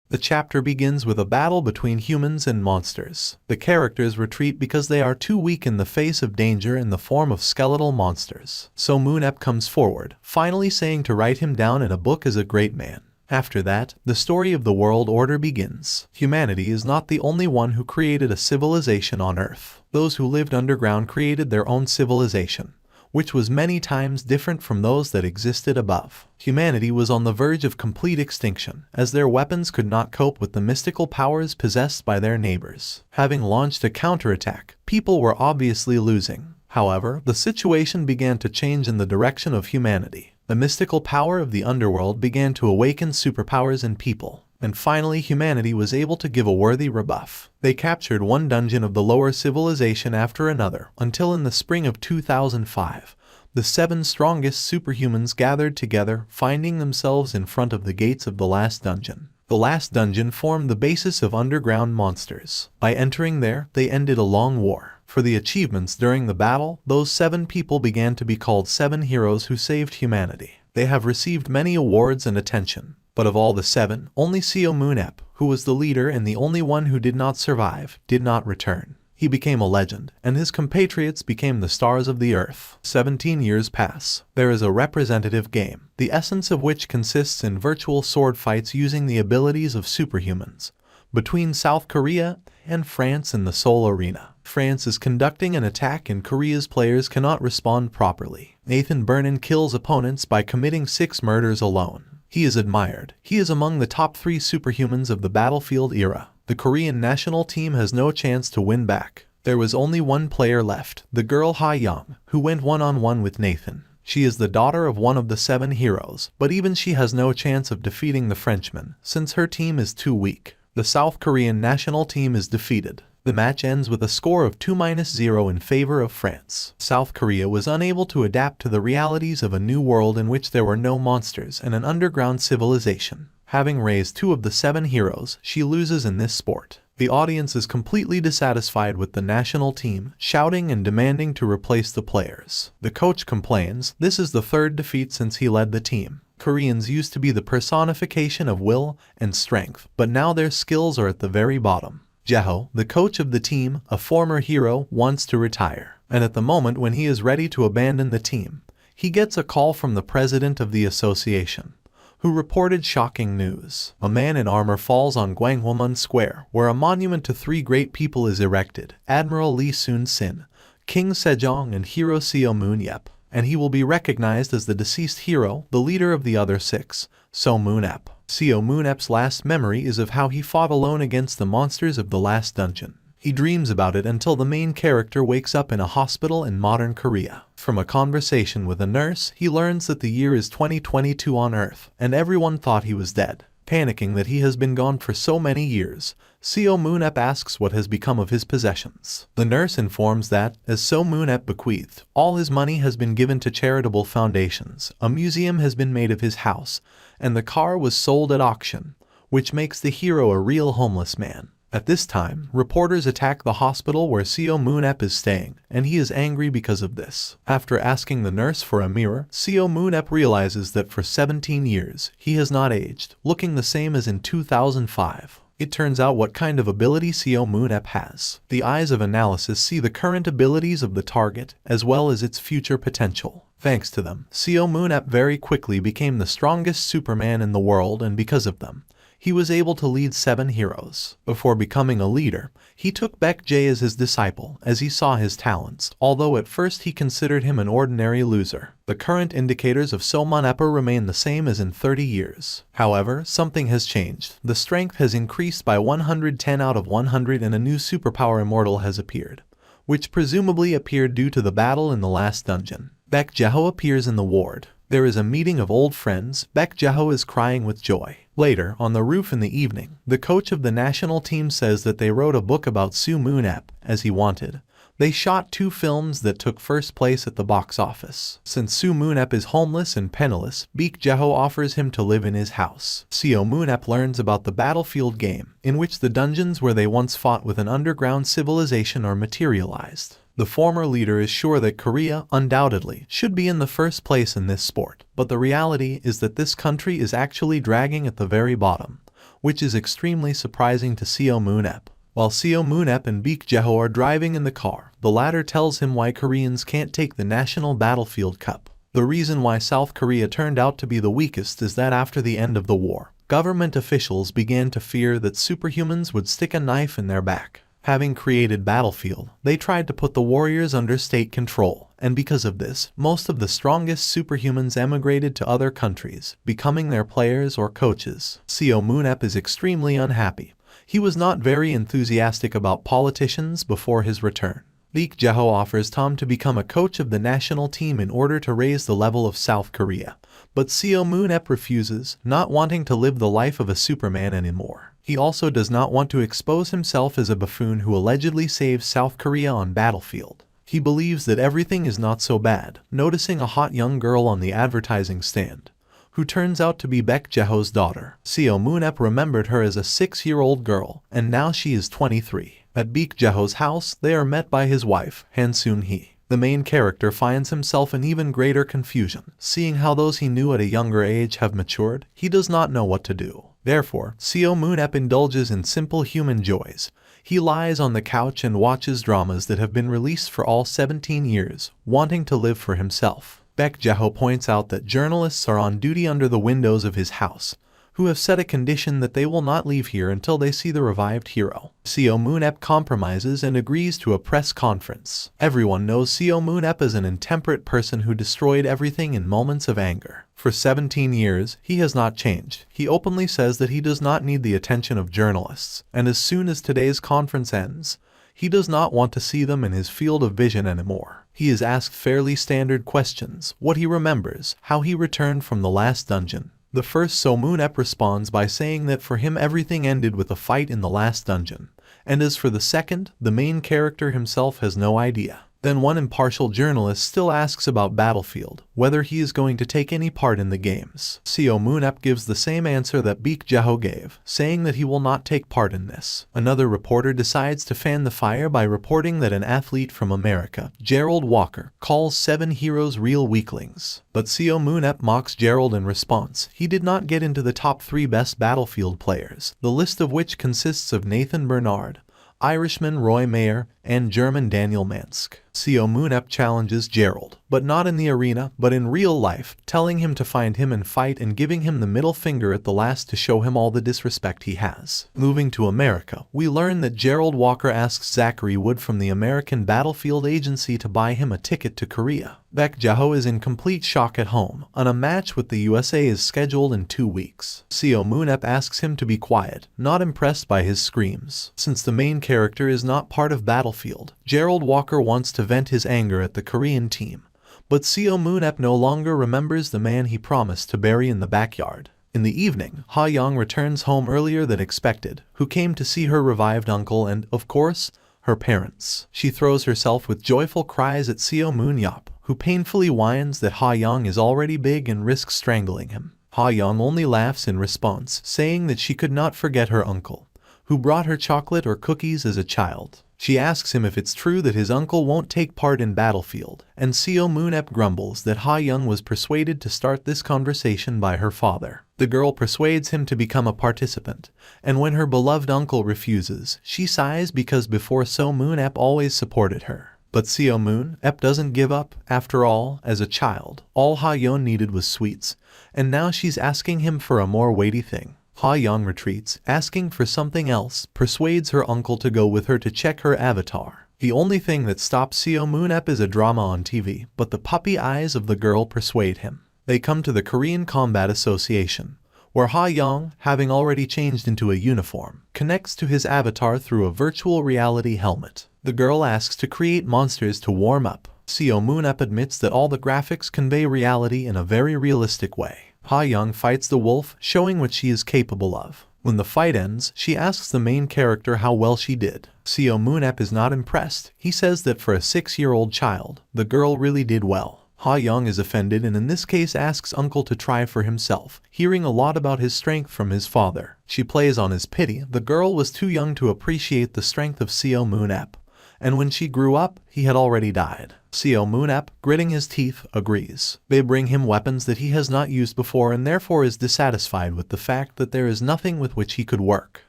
The chapter begins with a battle between humans and monsters. The characters retreat because they are too weak in the face of danger in the form of skeletal monsters. So Moonep comes forward, finally saying to write him down in a book as a great man. After that, the story of the world order begins. Humanity is not the only one who created a civilization on Earth. Those who lived underground created their own civilization, which was many times different from those that existed above. Humanity was on the verge of complete extinction, as their weapons could not cope with the mystical powers possessed by their neighbors. Having launched a counterattack, people were obviously losing. However, the situation began to change in the direction of humanity. The mystical power of the underworld began to awaken superpowers in people, and finally humanity was able to give a worthy rebuff. They captured one dungeon of the lower civilization after another, until in the spring of 2005, the 7 strongest superhumans gathered together, finding themselves in front of the gates of the last dungeon. The last dungeon formed the basis of underground monsters. By entering there, they ended a long war. For the achievements during the battle, those 7 people began to be called 7 heroes who saved humanity. They have received many awards and attention. But of all the 7, only Seo Moonep, who was the leader and the only one who did not survive, did not return. He became a legend, and his compatriots became the stars of the earth. 17 years pass. There is a representative game, the essence of which consists in virtual sword fights using the abilities of superhumans, between South Korea and France in the Seoul arena. France is conducting an attack and Korea's players cannot respond properly. Nathan Burnin kills opponents by committing 6 murders alone. He is admired. He is among the top 3 superhumans of the battlefield era. The Korean national team has no chance to win back. There was only one player left, the girl Ha Young, who went one-on-one with Nathan. She is the daughter of one of the 7 heroes, but even she has no chance of defeating the Frenchman, since her team is too weak. The South Korean national team is defeated. The match ends with a score of 2-0 in favor of France. South Korea was unable to adapt to the realities of a new world in which there were no monsters and an underground civilization. Having raised 2 of the 7 heroes, she loses in this sport. The audience is completely dissatisfied with the national team, shouting and demanding to replace the players. The coach complains, this is the 3rd defeat since he led the team. Koreans used to be the personification of will and strength, but now their skills are at the very bottom. Jeho, the coach of the team, a former hero, wants to retire, and at the moment when he is ready to abandon the team, he gets a call from the president of the association, who reported shocking news. A man in armor falls on Gwanghwamun Square, where a monument to 3 great people is erected, Admiral Lee Soon-sin, King Sejong and Hero Seo Moon-yep, and he will be recognized as the deceased hero, the leader of the other 6, Seo Moon-ep. Seo Moon-ep's last memory is of how he fought alone against the monsters of the last dungeon. He dreams about it until the main character wakes up in a hospital in modern Korea. From a conversation with a nurse, he learns that the year is 2022 on Earth, and everyone thought he was dead. Panicking that he has been gone for so many years, Seo Moon-ep asks what has become of his possessions. The nurse informs that, as Seo Moon-ep bequeathed, all his money has been given to charitable foundations, a museum has been made of his house, and the car was sold at auction, which makes the hero a real homeless man. At this time, reporters attack the hospital where Seo Moon-ep is staying, and he is angry because of this. After asking the nurse for a mirror, Seo Moon-ep realizes that for 17 years, he has not aged, looking the same as in 2005. It turns out what kind of ability Seo Moon-ep has. The eyes of analysis see the current abilities of the target, as well as its future potential. Thanks to them, Seo Moon-ep very quickly became the strongest Superman in the world, and because of them, he was able to lead 7 heroes. Before becoming a leader, he took Baek Jae as his disciple, as he saw his talents, although at first he considered him an ordinary loser. The current indicators of Seo Moon-ep remain the same as in 30 years. However, something has changed. The strength has increased by 110 out of 100 and a new superpower immortal has appeared, which presumably appeared due to the battle in the last dungeon. Baek Jae appears in the ward. There is a meeting of old friends. Baek Jae is crying with joy. Later, on the roof in the evening, the coach of the national team says that they wrote a book about Seo Moon-ep, as he wanted. They shot 2 films that took first place at the box office. Since Seo Moon-ep is homeless and penniless, Baek Jae offers him to live in his house. Seo Moon-ep learns about the battlefield game, in which the dungeons where they once fought with an underground civilization are materialized. The former leader is sure that Korea, undoubtedly, should be in the first place in this sport, but the reality is that this country is actually dragging at the very bottom, which is extremely surprising to Seo Moon-ep. While Seo Moon-ep and Baek Jeho are driving in the car, the latter tells him why Koreans can't take the National Battlefield Cup. The reason why South Korea turned out to be the weakest is that after the end of the war, government officials began to fear that superhumans would stick a knife in their back. Having created Battlefield, they tried to put the warriors under state control, and because of this, most of the strongest superhumans emigrated to other countries, becoming their players or coaches. Seo Moon-ep is extremely unhappy. He was not very enthusiastic about politicians before his return. Baek Jeho offers Tom to become a coach of the national team in order to raise the level of South Korea, but Seo Moon-ep refuses, not wanting to live the life of a Superman anymore. He also does not want to expose himself as a buffoon who allegedly saved South Korea on Battlefield. He believes that everything is not so bad, noticing a hot young girl on the advertising stand, who turns out to be Baek Jeho's daughter. Seo Moon-ep remembered her as a 6-year-old girl, and now she is 23. At Baek Jeho's house, they are met by his wife, Han Soon-hee. The main character finds himself in even greater confusion. Seeing how those he knew at a younger age have matured, he does not know what to do. Therefore, Seo Moon-ep indulges in simple human joys. He lies on the couch and watches dramas that have been released for all 17 years, wanting to live for himself. Baek Jeho points out that journalists are on duty under the windows of his house, who have set a condition that they will not leave here until they see the revived hero. Seo Moon-ep compromises and agrees to a press conference. Everyone knows Seo Moon-ep as an intemperate person who destroyed everything in moments of anger. For 17 years, he has not changed. He openly says that he does not need the attention of journalists, and as soon as today's conference ends, he does not want to see them in his field of vision anymore. He is asked fairly standard questions: what he remembers, how he returned from the last dungeon. The first Seo Moon-ep responds by saying that for him everything ended with a fight in the last dungeon, and as for the second, the main character himself has no idea. Then one impartial journalist still asks about Battlefield, whether he is going to take any part in the games. Seo Moon-ep gives the same answer that Baek Jeho gave, saying that he will not take part in this. Another reporter decides to fan the fire by reporting that an athlete from America, Gerald Walker, calls 7 heroes real weaklings. But Seo Moon-ep mocks Gerald in response. He did not get into the top 3 best Battlefield players, the list of which consists of Nathan Bernard, Irishman Roy Mayer, and German Daniel Mansk. Seo Moon-ep challenges Gerald, but not in the arena, but in real life, telling him to find him and fight and giving him the middle finger at the last to show him all the disrespect he has. Moving to America, we learn that Gerald Walker asks Zachary Wood from the American Battlefield Agency to buy him a ticket to Korea. Baek Jeho is in complete shock at home, and a match with the USA is scheduled in 2 weeks. Seo Moon-ep asks him to be quiet, not impressed by his screams. Since the main character is not part of Battlefield, Gerald Walker wants to vent his anger at the Korean team, but Seo Moon-ep no longer remembers the man he promised to bury in the backyard. In the evening, Ha-young returns home earlier than expected, who came to see her revived uncle and, of course, her parents. She throws herself with joyful cries at Seo Moon-ep, who painfully whines that Ha-young is already big and risks strangling him. Ha-young only laughs in response, saying that she could not forget her uncle, who brought her chocolate or cookies as a child. She asks him if it's true that his uncle won't take part in Battlefield, and Seo Moon-ep grumbles that Ha-young was persuaded to start this conversation by her father. The girl persuades him to become a participant, and when her beloved uncle refuses, she sighs because before Seo Moon-ep always supported her. But Seo Moon-ep doesn't give up. After all, as a child, all Ha-young needed was sweets, and now she's asking him for a more weighty thing. Ha-young retreats, asking for something else, persuades her uncle to go with her to check her avatar. The only thing that stops Seo Moon-ep is a drama on TV, but the puppy eyes of the girl persuade him. They come to the Korean Combat Association, where Ha-young, having already changed into a uniform, connects to his avatar through a virtual reality helmet. The girl asks to create monsters to warm up. Seo Moon-ep admits that all the graphics convey reality in a very realistic way. Ha-young fights the wolf, showing what she is capable of. When the fight ends, she asks the main character how well she did. Seo Moon-ep is not impressed. He says that for a 6-year-old child, the girl really did well. Ha-young is offended and in this case asks uncle to try for himself, hearing a lot about his strength from his father. She plays on his pity. The girl was too young to appreciate the strength of Seo Moon-ep, and when she grew up, he had already died. Seo Moonep, gritting his teeth, agrees. They bring him weapons that he has not used before and therefore is dissatisfied with the fact that there is nothing with which he could work.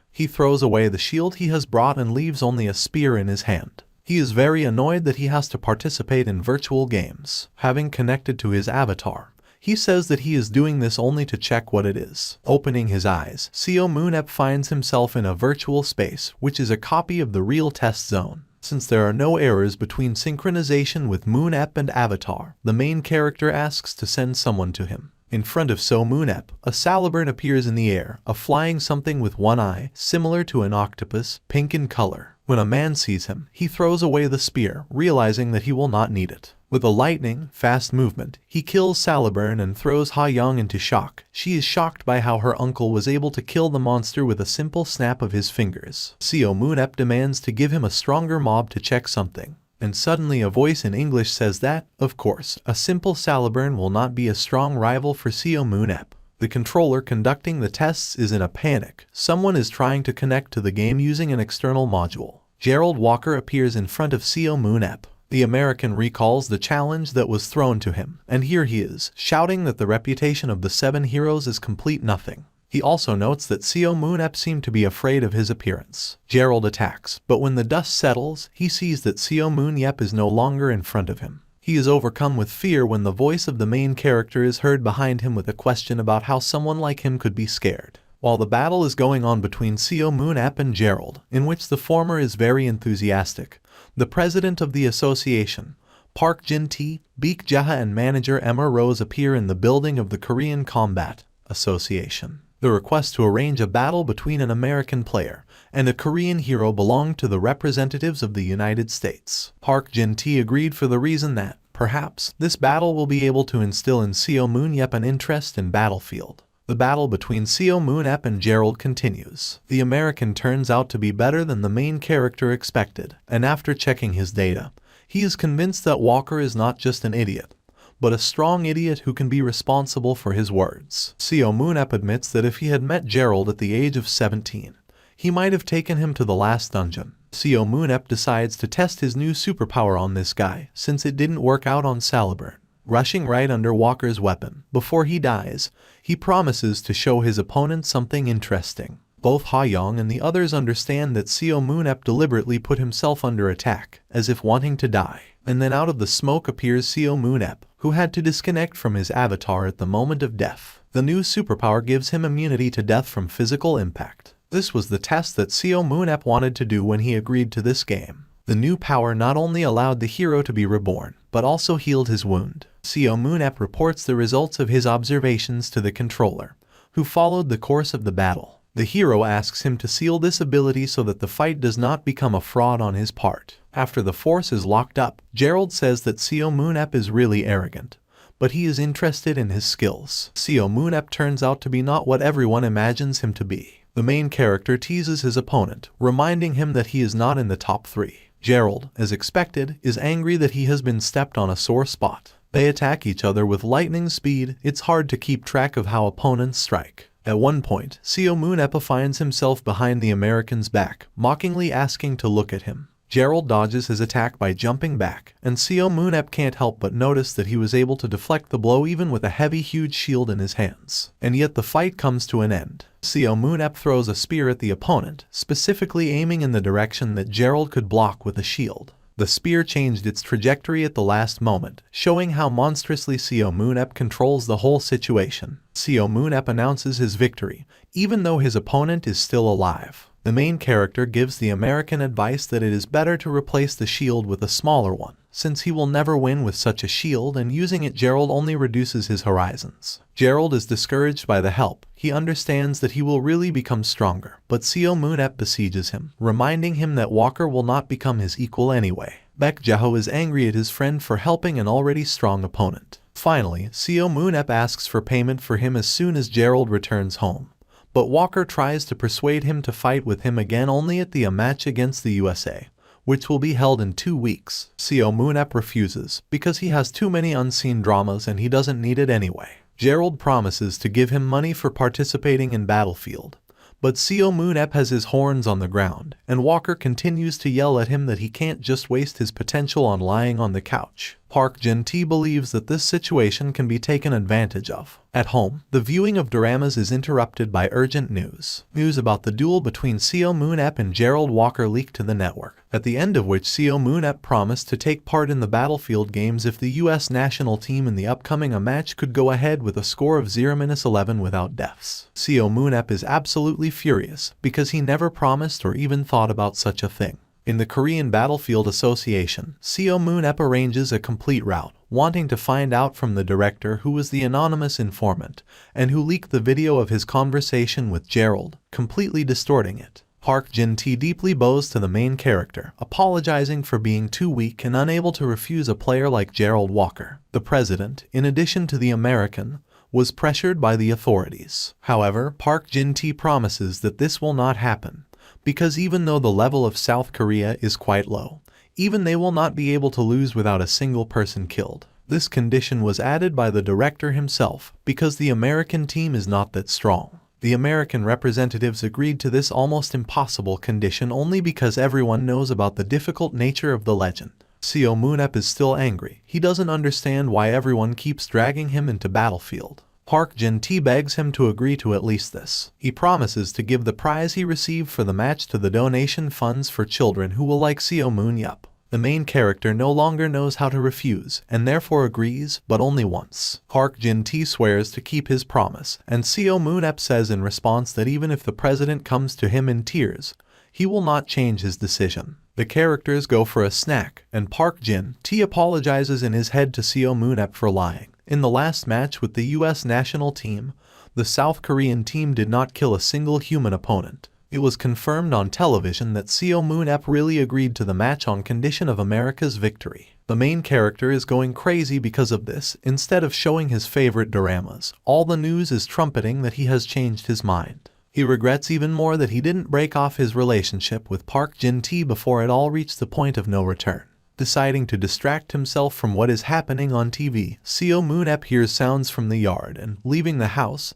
He throws away the shield he has brought and leaves only a spear in his hand. He is very annoyed that he has to participate in virtual games. Having connected to his avatar, he says that he is doing this only to check what it is. Opening his eyes, Seo Moonep finds himself in a virtual space, which is a copy of the real test zone. Since there are no errors between synchronization with Moonep and Avatar, the main character asks to send someone to him. In front of Seo Moonep, a salabern appears in the air, a flying something with one eye, similar to an octopus, pink in color. When a man sees him, he throws away the spear, realizing that he will not need it. With a lightning, fast movement, he kills Salabern and throws Ha Young into shock. She is shocked by how her uncle was able to kill the monster with a simple snap of his fingers. Seo Moonep demands to give him a stronger mob to check something. And suddenly a voice in English says that, of course, a simple Salabern will not be a strong rival for Seo Moonep. The controller conducting the tests is in a panic. Someone is trying to connect to the game using an external module. Gerald Walker appears in front of Seo Moonep. The American recalls the challenge that was thrown to him, and here he is, shouting that the reputation of the 7 heroes is complete nothing. He also notes that Seo Moonep seemed to be afraid of his appearance. Gerald attacks, but when the dust settles, he sees that Seo Moonep is no longer in front of him. He is overcome with fear when the voice of the main character is heard behind him with a question about how someone like him could be scared. While the battle is going on between Seo Moonep and Gerald, in which the former is very enthusiastic, the president of the association, Park Jin-tae, Baek Jaha and manager Emma Rose appear in the building of the Korean Combat Association. The request to arrange a battle between an American player and a Korean hero belonged to the representatives of the United States. Park Jin-tae agreed for the reason that, perhaps, this battle will be able to instill in Seo Moonep an interest in Battlefield. The battle between Seo Moonep and Gerald continues. The American turns out to be better than the main character expected, and after checking his data, he is convinced that Walker is not just an idiot, but a strong idiot who can be responsible for his words. Seo Moonep admits that if he had met Gerald at the age of 17, he might have taken him to the last dungeon. Seo Moonep decides to test his new superpower on this guy, since it didn't work out on Salabern. Rushing right under Walker's weapon, before he dies, he promises to show his opponent something interesting. Both Ha Young and the others understand that Seo Moonep deliberately put himself under attack, as if wanting to die. And then out of the smoke appears Seo Moonep, who had to disconnect from his avatar at the moment of death. The new superpower gives him immunity to death from physical impact. This was the test that Seo Moonep wanted to do when he agreed to this game. The new power not only allowed the hero to be reborn, but also healed his wound. Seo Moonep reports the results of his observations to the controller, who followed the course of the battle. The hero asks him to seal this ability so that the fight does not become a fraud on his part. After the force is locked up, Gerald says that Seo Moonep is really arrogant, but he is interested in his skills. Seo Moonep turns out to be not what everyone imagines him to be. The main character teases his opponent, reminding him that he is not in the top 3. Gerald, as expected, is angry that he has been stepped on a sore spot. They attack each other with lightning speed. It's hard to keep track of how opponents strike. At one point, Seo Moonep finds himself behind the American's back, mockingly asking to look at him. Gerald dodges his attack by jumping back, and Seo Moonep can't help but notice that he was able to deflect the blow even with a heavy huge shield in his hands. And yet the fight comes to an end. Seo Moonep throws a spear at the opponent, specifically aiming in the direction that Gerald could block with a shield. The spear changed its trajectory at the last moment, showing how monstrously Seo Moonep controls the whole situation. Seo Moonep announces his victory, even though his opponent is still alive. The main character gives the American advice that it is better to replace the shield with a smaller one, since he will never win with such a shield and using it Gerald only reduces his horizons. Gerald is discouraged by the help. He understands that he will really become stronger, but Seo Moonep besieges him, reminding him that Walker will not become his equal anyway. Baek Jaha is angry at his friend for helping an already strong opponent. Finally, Seo Moonep asks for payment for him as soon as Gerald returns home. But Walker tries to persuade him to fight with him again only at the match against the USA, which will be held in 2 weeks. Seo Moonep refuses, because he has too many unseen dramas and he doesn't need it anyway. Gerald promises to give him money for participating in Battlefield, But Seo Moon-ep has his horns on the ground, and Walker continues to yell at him that he can't just waste his potential on lying on the couch. Park Jin-tae believes that this situation can be taken advantage of. At home, the viewing of doramas is interrupted by urgent news. News about the duel between Seo Moon-ep and Gerald Walker leaked to the network, at the end of which Seo Moon-ep promised to take part in the Battlefield games if the US national team in the upcoming match could go ahead with a score of 0-11 without deaths. Seo Moon-ep is absolutely furious because he never promised or even thought about such a thing. In the Korean Battlefield Association, Seo Moon-ep arranges a complete route, wanting to find out from the director who was the anonymous informant and who leaked the video of his conversation with Gerald, completely distorting it. Park Jin-tae deeply bows to the main character, apologizing for being too weak and unable to refuse a player like Gerald Walker. The president, in addition to the American, was pressured by the authorities. However, Park Jin-tae promises that this will not happen, because even though the level of South Korea is quite low, even they will not be able to lose without a single person killed. This condition was added by the director himself, because the American team is not that strong. The American representatives agreed to this almost impossible condition only because everyone knows about the difficult nature of the legend. Seo Moon-ep is still angry. He doesn't understand why everyone keeps dragging him into Battlefield. Park Jin-tae begs him to agree to at least this. He promises to give the prize he received for the match to the donation funds for children who will like Seo Moon-ep. The main character no longer knows how to refuse, and therefore agrees, but only once. Park Jin-tae swears to keep his promise, and Seo Moon-ep says in response that even if the president comes to him in tears, he will not change his decision. The characters go for a snack, and Park Jin-tae apologizes in his head to Seo Moon-ep for lying. In the last match with the US national team, the South Korean team did not kill a single human opponent. It was confirmed on television that Seo Moon-ep really agreed to the match on condition of America's victory. The main character is going crazy because of this. Instead of showing his favorite doramas, all the news is trumpeting that he has changed his mind. He regrets even more that he didn't break off his relationship with Park Jin-tae before it all reached the point of no return. Deciding to distract himself from what is happening on TV, Seo Moon-ep hears sounds from the yard and, leaving the house,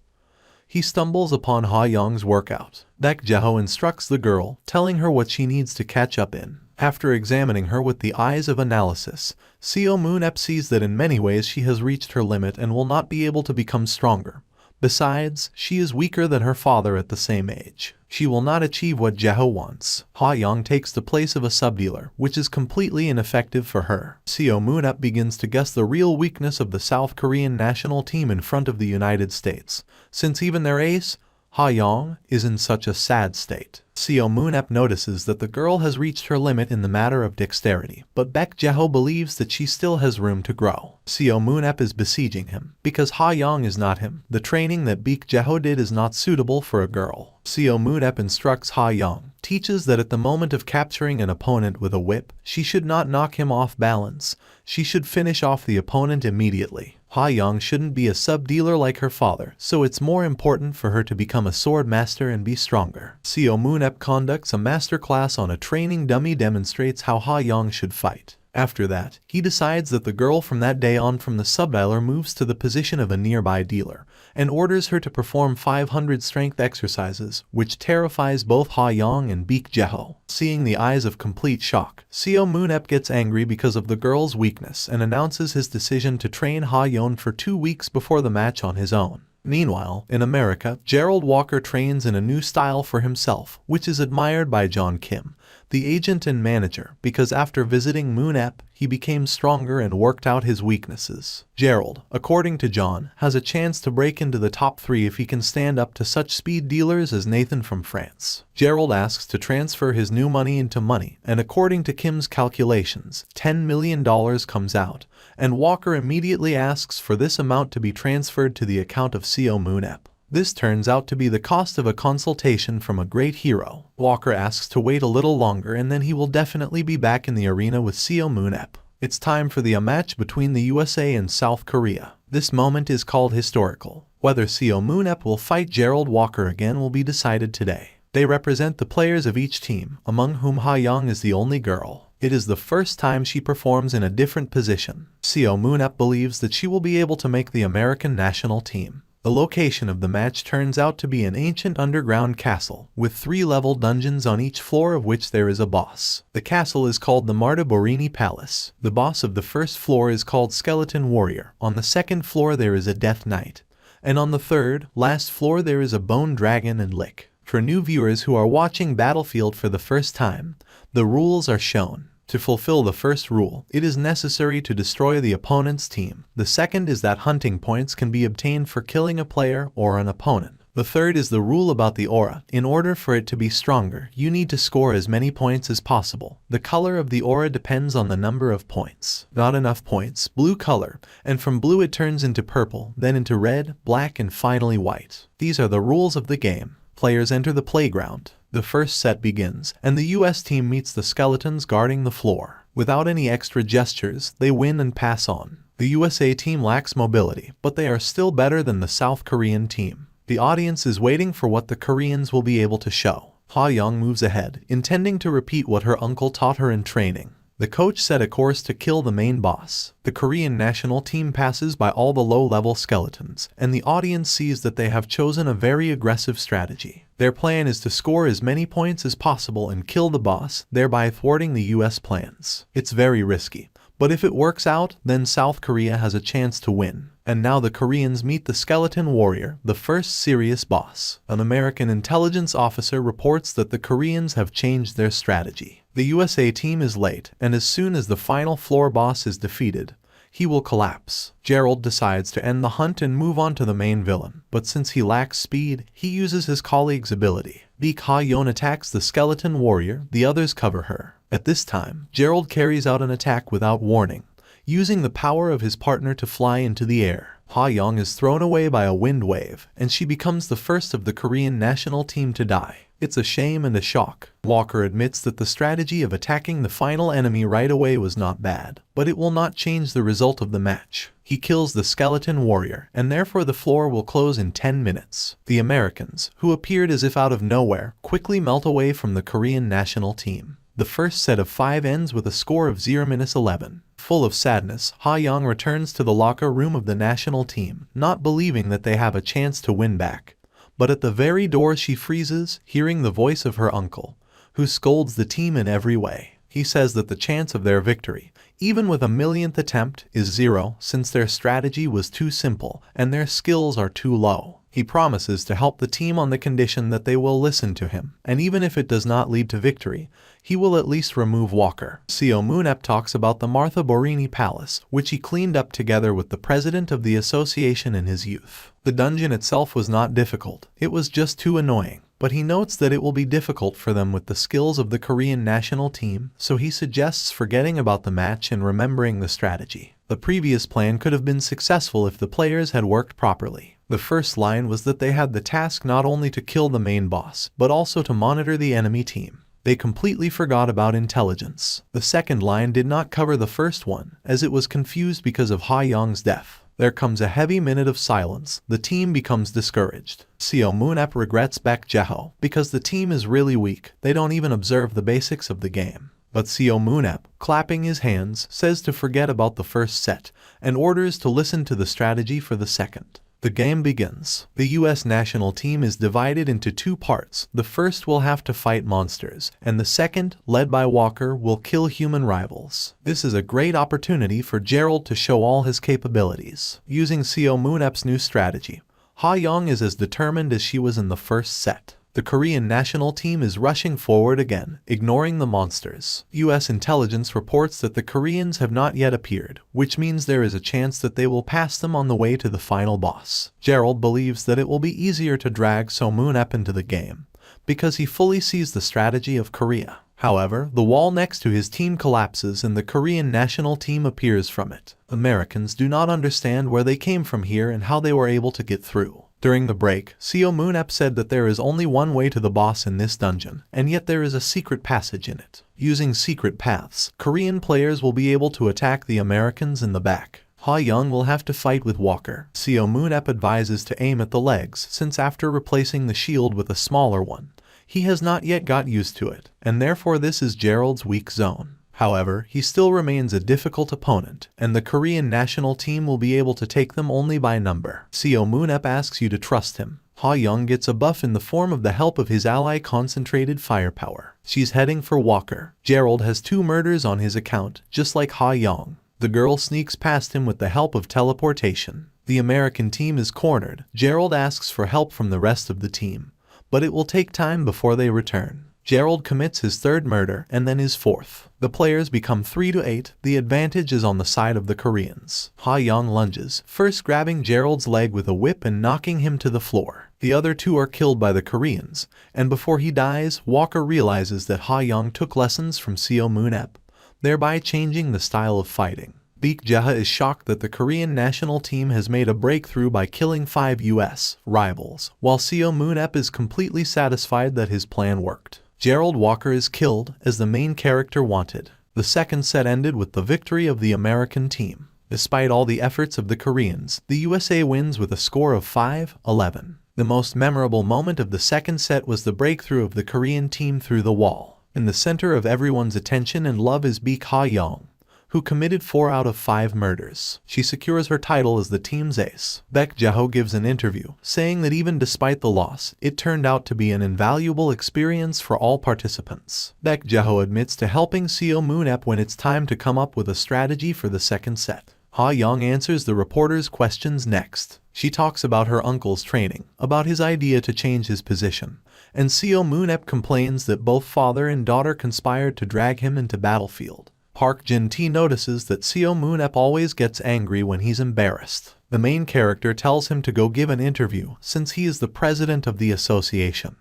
he stumbles upon Ha-young's workout. Baek Jae-ho instructs the girl, telling her what she needs to catch up in. After examining her with the eyes of analysis, Seo Moon-ep sees that in many ways she has reached her limit and will not be able to become stronger. Besides, she is weaker than her father at the same age. She will not achieve what Jae-ho wants. Ha-young takes the place of a subdealer, which is completely ineffective for her. Seo Moon-ep begins to guess the real weakness of the South Korean national team in front of the United States, since even their ace, Ha-young, is in such a sad state. Seo Moon-ep notices that the girl has reached her limit in the matter of dexterity, but Baek Jae-ho believes that she still has room to grow. Seo Moon-ep is besieging him, because Ha-young is not him. The training that Baek Jae-ho did is not suitable for a girl. Seo Moon-ep instructs Ha-young, teaches that at the moment of capturing an opponent with a whip, she should not knock him off balance. She should finish off the opponent immediately. Ha-young shouldn't be a sub-dealer like her father, so it's more important for her to become a sword master and be stronger. Seo Moon-ep conducts a masterclass on a training dummy, demonstrates how Ha-young should fight. After that, he decides that the girl from that day on from the subdealer moves to the position of a nearby dealer, and orders her to perform 500 strength exercises, which terrifies both Ha-young and Baek Jae-ho. Seeing the eyes of complete shock, Seo Moon-ep gets angry because of the girl's weakness and announces his decision to train Ha-young for 2 weeks before the match on his own. Meanwhile, in America, Gerald Walker trains in a new style for himself, which is admired by John Kim, the agent and manager, because after visiting Moon-ep, he became stronger and worked out his weaknesses. Gerald, according to John, has a chance to break into the top 3 if he can stand up to such speed dealers as Nathan from France. Gerald asks to transfer his new money into money, and according to Kim's calculations, $10 million comes out, and Walker immediately asks for this amount to be transferred to the account of Seo Moon-ep. This turns out to be the cost of a consultation from a great hero. Walker asks to wait a little longer and then he will definitely be back in the arena with Seo Moon-ep. It's time for the match between the USA and South Korea. This moment is called historical. Whether Seo Moon-ep will fight Gerald Walker again will be decided today. They represent the players of each team, among whom Ha-young is the only girl. It is the first time she performs in a different position. Seo Moon-ep believes that she will be able to make the American national team. The location of the match turns out to be an ancient underground castle, with 3-level dungeons on each floor of which there is a boss. The castle is called the Marta Borini Palace. The boss of the first floor is called Skeleton Warrior. On the second floor there is a Death Knight. And on the third, last floor there is a Bone Dragon and Lick. For new viewers who are watching Battlefield for the first time, the rules are shown. To fulfill the first rule, it is necessary to destroy the opponent's team. The second is that hunting points can be obtained for killing a player or an opponent. The third is the rule about the aura. In order for it to be stronger, you need to score as many points as possible. The color of the aura depends on the number of points. Not enough points, blue color, and from blue it turns into purple, then into red, black, and finally white. These are the rules of the game. Players enter the playground. The first set begins, and the US team meets the skeletons guarding the floor. Without any extra gestures, they win and pass on. The USA team lacks mobility, but they are still better than the South Korean team. The audience is waiting for what the Koreans will be able to show. Ha Young moves ahead, intending to repeat what her uncle taught her in training. The coach set a course to kill the main boss. The Korean national team passes by all the low-level skeletons, and the audience sees that they have chosen a very aggressive strategy. Their plan is to score as many points as possible and kill the boss, thereby thwarting the US plans. It's very risky, but if it works out, then South Korea has a chance to win. And now the Koreans meet the Skeleton Warrior, the first serious boss. An American intelligence officer reports that the Koreans have changed their strategy. The USA team is late, and as soon as the final floor boss is defeated, he will collapse. Gerald decides to end the hunt and move on to the main villain, but since he lacks speed, he uses his colleague's ability. Baek Ha-yeon attacks the Skeleton Warrior, the others cover her. At this time, Gerald carries out an attack without warning, using the power of his partner to fly into the air. Ha-young is thrown away by a wind wave, and she becomes the first of the Korean national team to die. It's a shame and a shock. Walker admits that the strategy of attacking the final enemy right away was not bad, but it will not change the result of the match. He kills the Skeleton Warrior, and therefore the floor will close in 10 minutes. The Americans, who appeared as if out of nowhere, quickly melt away from the Korean national team. The first set of 5 ends with a score of 0-11. Full of sadness, Ha-young returns to the locker room of the national team, not believing that they have a chance to win back. But at the very door she freezes, hearing the voice of her uncle, who scolds the team in every way. He says that the chance of their victory, even with a millionth attempt, is 0 since their strategy was too simple and their skills are too low. He promises to help the team on the condition that they will listen to him, and even if it does not lead to victory, he will at least remove Walker. Seo Moon-ep talks about the Martha Borini Palace, which he cleaned up together with the president of the association in his youth. The dungeon itself was not difficult, it was just too annoying. But he notes that it will be difficult for them with the skills of the Korean national team, so he suggests forgetting about the match and remembering the strategy. The previous plan could have been successful if the players had worked properly. The first line was that they had the task not only to kill the main boss, but also to monitor the enemy team. They completely forgot about intelligence. The second line did not cover the first one, as it was confused because of Ha-young's death. There comes a heavy minute of silence. The team becomes discouraged. Seo Moon-ep regrets Baek Jae-ho because the team is really weak. They don't even observe the basics of the game. But Seo Moon-ep, clapping his hands, says to forget about the first set and orders to listen to the strategy for the second. The game begins. The US national team is divided into 2 parts. The first will have to fight monsters, and the second, led by Walker, will kill human rivals. This is a great opportunity for Gerald to show all his capabilities. Using Seo Moon-ep's new strategy, Ha-young is as determined as she was in the first set. The Korean national team is rushing forward again, ignoring the monsters. US intelligence reports that the Koreans have not yet appeared, which means there is a chance that they will pass them on the way to the final boss. Gerald believes that it will be easier to drag Seo Moon-ep into the game, because he fully sees the strategy of Korea. However, the wall next to his team collapses and the Korean national team appears from it. Americans do not understand where they came from here and how they were able to get through. During the break, Seo Moon-ep said that there is only one way to the boss in this dungeon, and yet there is a secret passage in it. Using secret paths, Korean players will be able to attack the Americans in the back. Ha-young will have to fight with Walker. Seo Moon-ep advises to aim at the legs, since after replacing the shield with a smaller one, he has not yet got used to it, and therefore this is Gerald's weak zone. However, he still remains a difficult opponent, and the Korean national team will be able to take them only by number. Seo Moon-ep asks you to trust him. Ha-young gets a buff in the form of the help of his ally Concentrated Firepower. She's heading for Walker. Gerald has 2 murders on his account, just like Ha-young. The girl sneaks past him with the help of teleportation. The American team is cornered. Gerald asks for help from the rest of the team, but it will take time before they return. Gerald commits his 3rd murder and then his 4th. The players become 3-8. The advantage is on the side of the Koreans. Ha-young lunges, first grabbing Gerald's leg with a whip and knocking him to the floor. The other 2 are killed by the Koreans, and before he dies, Walker realizes that Ha-young took lessons from Seo Moon-ep, thereby changing the style of fighting. Baek Jeha is shocked that the Korean national team has made a breakthrough by killing 5 US rivals, while Seo Moon-ep is completely satisfied that his plan worked. Gerald Walker is killed, as the main character wanted. The second set ended with the victory of the American team. Despite all the efforts of the Koreans, the USA wins with a score of 5-11. The most memorable moment of the second set was the breakthrough of the Korean team through the wall. In the center of everyone's attention and love is Baek Ha-young, who committed 4 out of 5 murders. She secures her title as the team's ace. Baek Jeho gives an interview, saying that even despite the loss, it turned out to be an invaluable experience for all participants. Baek Jeho admits to helping Seo Moon-ep when it's time to come up with a strategy for the second set. Ha-young answers the reporter's questions next. She talks about her uncle's training, about his idea to change his position, and Seo Moon-ep complains that both father and daughter conspired to drag him into battlefield. Park Jin-tae notices that Seo Moon-ep always gets angry when he's embarrassed. The main character tells him to go give an interview since he is the president of the association.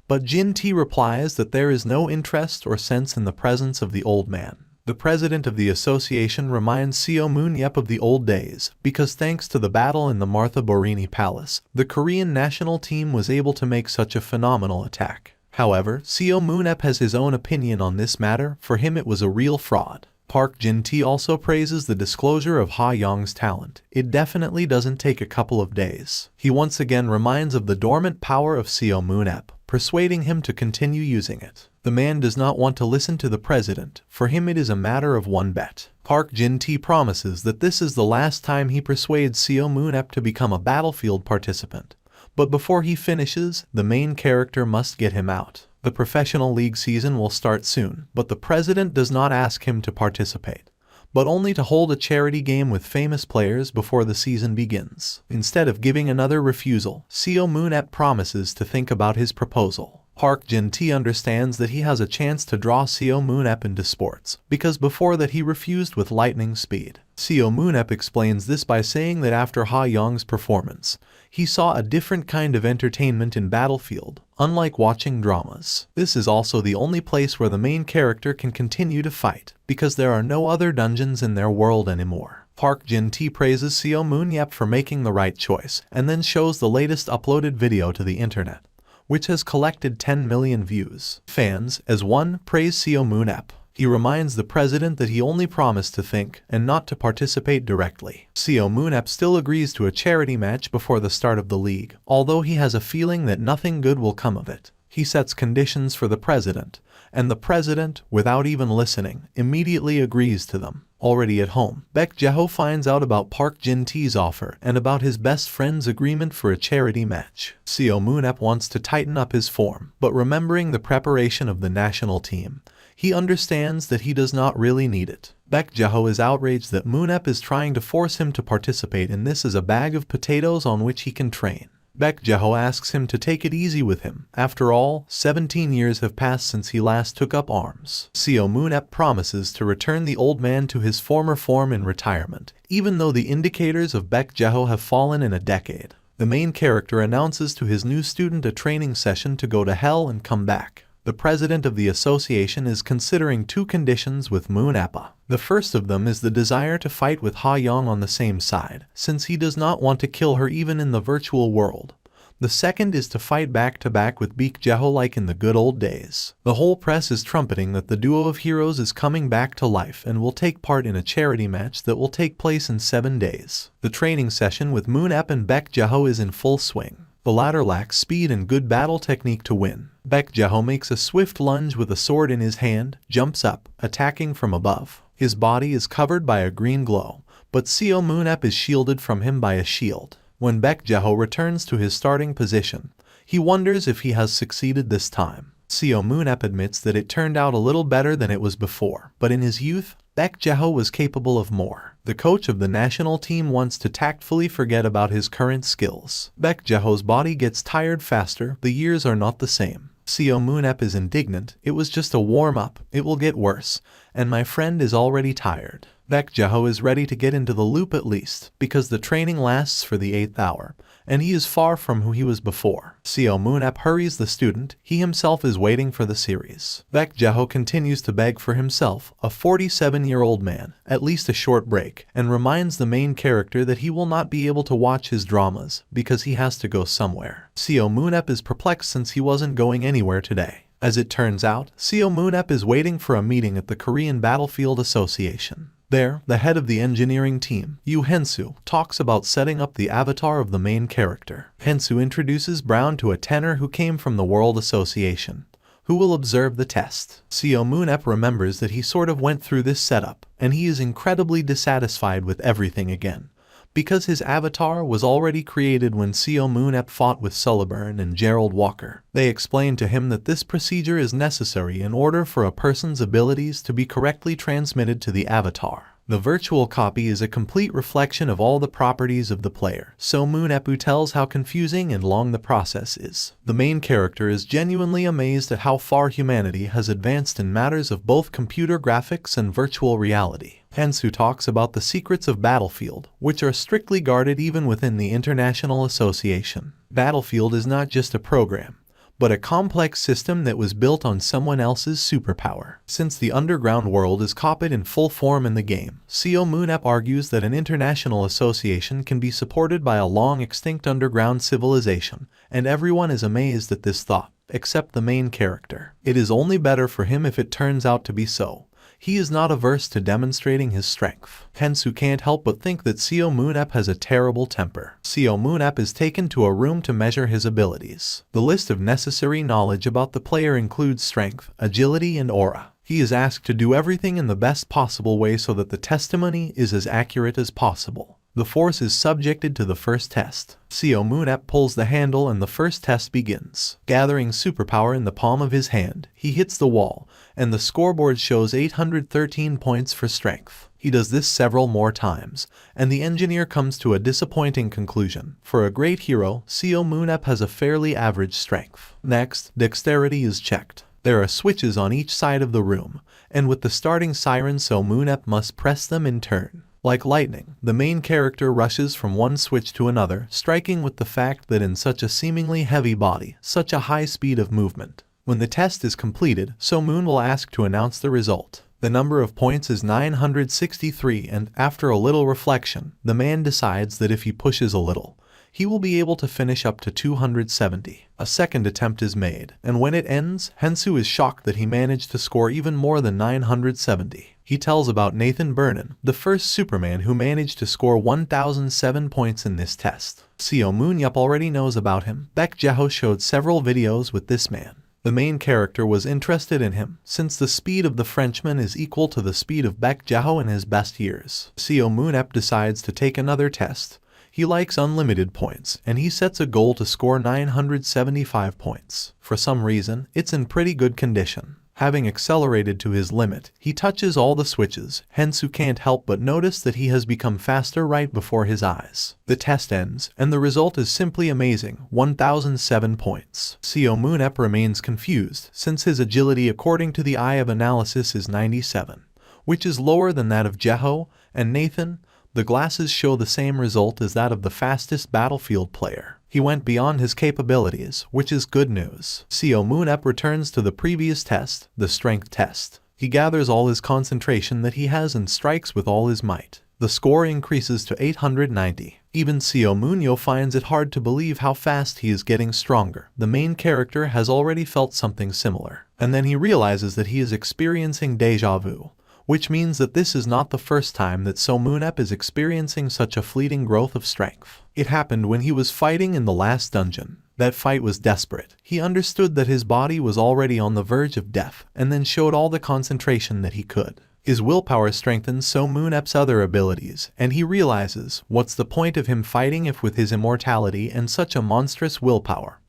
But Jin-tae replies that there is no interest or sense in the presence of the old man. The president of the association reminds Seo Moon-ep of the old days because thanks to the battle in the Martha Borini Palace, the Korean national team was able to make such a phenomenal attack. However, Seo Moon-ep has his own opinion on this matter. For him it was a real fraud. Park Jin-tae also praises the disclosure of Ha-young's talent. It definitely doesn't take a couple of days. He once again reminds of the dormant power of Seo Moon-ep, persuading him to continue using it. The man does not want to listen to the president. For him it is a matter of one bet. Park Jin-tae promises that this is the last time he persuades Seo Moon-ep to become a battlefield participant. But before he finishes, the main character must get him out. The professional league season will start soon, but the president does not ask him to participate, but only to hold a charity game with famous players before the season begins. Instead of giving another refusal, Seo Moon-ep promises to think about his proposal. Park Jin-tae understands that he has a chance to draw Seo Moon-ep into sports, because before that he refused with lightning speed. Seo Moon-ep explains this by saying that after Ha-young's performance, he saw a different kind of entertainment in Battlefield, unlike watching dramas. This is also the only place where the main character can continue to fight, because there are no other dungeons in their world anymore. Park Jin-tae praises Seo Moon-ep for making the right choice, and then shows the latest uploaded video to the internet, which has collected 10 million views. Fans, as one, praise Seo Moon-ep. He reminds the president that he only promised to think and not to participate directly. Seo Moon-ep still agrees to a charity match before the start of the league, although he has a feeling that nothing good will come of it. He sets conditions for the president, and the president, without even listening, immediately agrees to them. Already at home, Baek Jeho finds out about Park Jin-tae's offer and about his best friend's agreement for a charity match. Seo Moon-ep wants to tighten up his form, but remembering the preparation of the national team, he understands that he does not really need it. Baek Jeho is outraged that Moon-ep is trying to force him to participate in this as a bag of potatoes on which he can train. Baek Jeho asks him to take it easy with him. After all, 17 years have passed since he last took up arms. Seo Moon-ep promises to return the old man to his former form in retirement, even though the indicators of Baek Jeho have fallen in a decade. The main character announces to his new student a training session to go to hell and come back. The president of the association is considering 2 conditions with Moon-ep. The first of them is the desire to fight with Ha-young on the same side, since he does not want to kill her even in the virtual world. The second is to fight back-to-back with Baek Jeho like in the good old days. The whole press is trumpeting that the duo of heroes is coming back to life and will take part in a charity match that will take place in 7 days. The training session with Moon-ep and Baek Jeho is in full swing. The latter lacks speed and good battle technique to win. Baek Jae-ho makes a swift lunge with a sword in his hand, jumps up, attacking from above. His body is covered by a green glow, but Seo Moon-ep is shielded from him by a shield. When Baek Jae-ho returns to his starting position, he wonders if he has succeeded this time. Seo Moon-ep admits that it turned out a little better than it was before, but in his youth, Baek Jae-ho was capable of more. The coach of the national team wants to tactfully forget about his current skills. Baek Jae-ho's body gets tired faster, the years are not the same. Seo Moon-ep is indignant, it was just a warm-up, it will get worse, and my friend is already tired. Baek Jae-ho is ready to get into the loop at least, because the training lasts for the 8th hour, and he is far from who he was before. Seo Moon-ep hurries the student, he himself is waiting for the series. Baek Jae-ho continues to beg for himself, a 47-year-old man, at least a short break, and reminds the main character that he will not be able to watch his dramas, because he has to go somewhere. Seo Moon-ep is perplexed since he wasn't going anywhere today. As it turns out, Seo Moon-ep is waiting for a meeting at the Korean Battlefield Association. There, the head of the engineering team, Yoo Hensu, talks about setting up the avatar of the main character. Hensu introduces Brown to a tenor who came from the World Association, who will observe the test. Seo Moon-ep remembers that he sort of went through this setup, and he is incredibly dissatisfied with everything again, because his avatar was already created when Seo Moon-ep fought with Sulliburn and Gerald Walker. They explain to him that this procedure is necessary in order for a person's abilities to be correctly transmitted to the avatar. The virtual copy is a complete reflection of all the properties of the player. Seo Moon-ep tells how confusing and long the process is. The main character is genuinely amazed at how far humanity has advanced in matters of both computer graphics and virtual reality. Hensu talks about the secrets of Battlefield, which are strictly guarded even within the International Association. Battlefield is not just a program, but a complex system that was built on someone else's superpower. Since the underground world is copied in full form in the game, Seo Moon-ep argues that an international association can be supported by a long-extinct underground civilization, and everyone is amazed at this thought, except the main character. It is only better for him if it turns out to be so. He is not averse to demonstrating his strength. Hensu can't help but think that Seo Moon-ep has a terrible temper. Seo Moon-ep is taken to a room to measure his abilities. The list of necessary knowledge about the player includes strength, agility, and aura. He is asked to do everything in the best possible way so that the testimony is as accurate as possible. The force is subjected to the first test. Seo Moon-ep pulls the handle and the first test begins. Gathering superpower in the palm of his hand, he hits the wall, and the scoreboard shows 813 points for strength. He does this several more times, and the engineer comes to a disappointing conclusion. For a great hero, Seo Moon-ep has a fairly average strength. Next, dexterity is checked. There are switches on each side of the room, and with the starting siren, Seo Moon-ep must press them in turn. Like lightning, the main character rushes from one switch to another, striking with the fact that in such a seemingly heavy body, such a high speed of movement. When the test is completed, Seo Moon will ask to announce the result. The number of points is 963, and after a little reflection, the man decides that if he pushes a little, he will be able to finish up to 270. A second attempt is made, and when it ends, Hensu is shocked that he managed to score even more than 970. He tells about Nathan Vernon, the first Superman who managed to score 1007 points in this test. Seo Moon-ep already knows about him. Baek Jae-ho showed several videos with this man. The main character was interested in him, since the speed of the Frenchman is equal to the speed of Baek Jae-ho in his best years. Seo Moon-ep decides to take another test. He likes unlimited points, and he sets a goal to score 975 points. For some reason, it's in pretty good condition. Having accelerated to his limit, he touches all the switches. Hensu can't help but notice that he has become faster right before his eyes. The test ends, and the result is simply amazing, 1007 points. Seo Moon-ep remains confused, since his agility according to the Eye of Analysis is 97, which is lower than that of Jae-ho and Nathan. The glasses show the same result as that of the fastest Battlefield player. He went beyond his capabilities, which is good news. Seo Moon-ep returns to the previous test, the strength test. He gathers all his concentration that he has and strikes with all his might. The score increases to 890. Even Seo Moon-ep finds it hard to believe how fast he is getting stronger. The main character has already felt something similar, and then he realizes that he is experiencing déjà vu, which means that this is not the first time that Seo Moon-ep is experiencing such a fleeting growth of strength. It happened when he was fighting in the last dungeon. That fight was desperate. He understood that his body was already on the verge of death, and then showed all the concentration that he could. His willpower strengthens So Moon-ep's other abilities, and he realizes, what's the point of him fighting if with his immortality and such a monstrous willpower?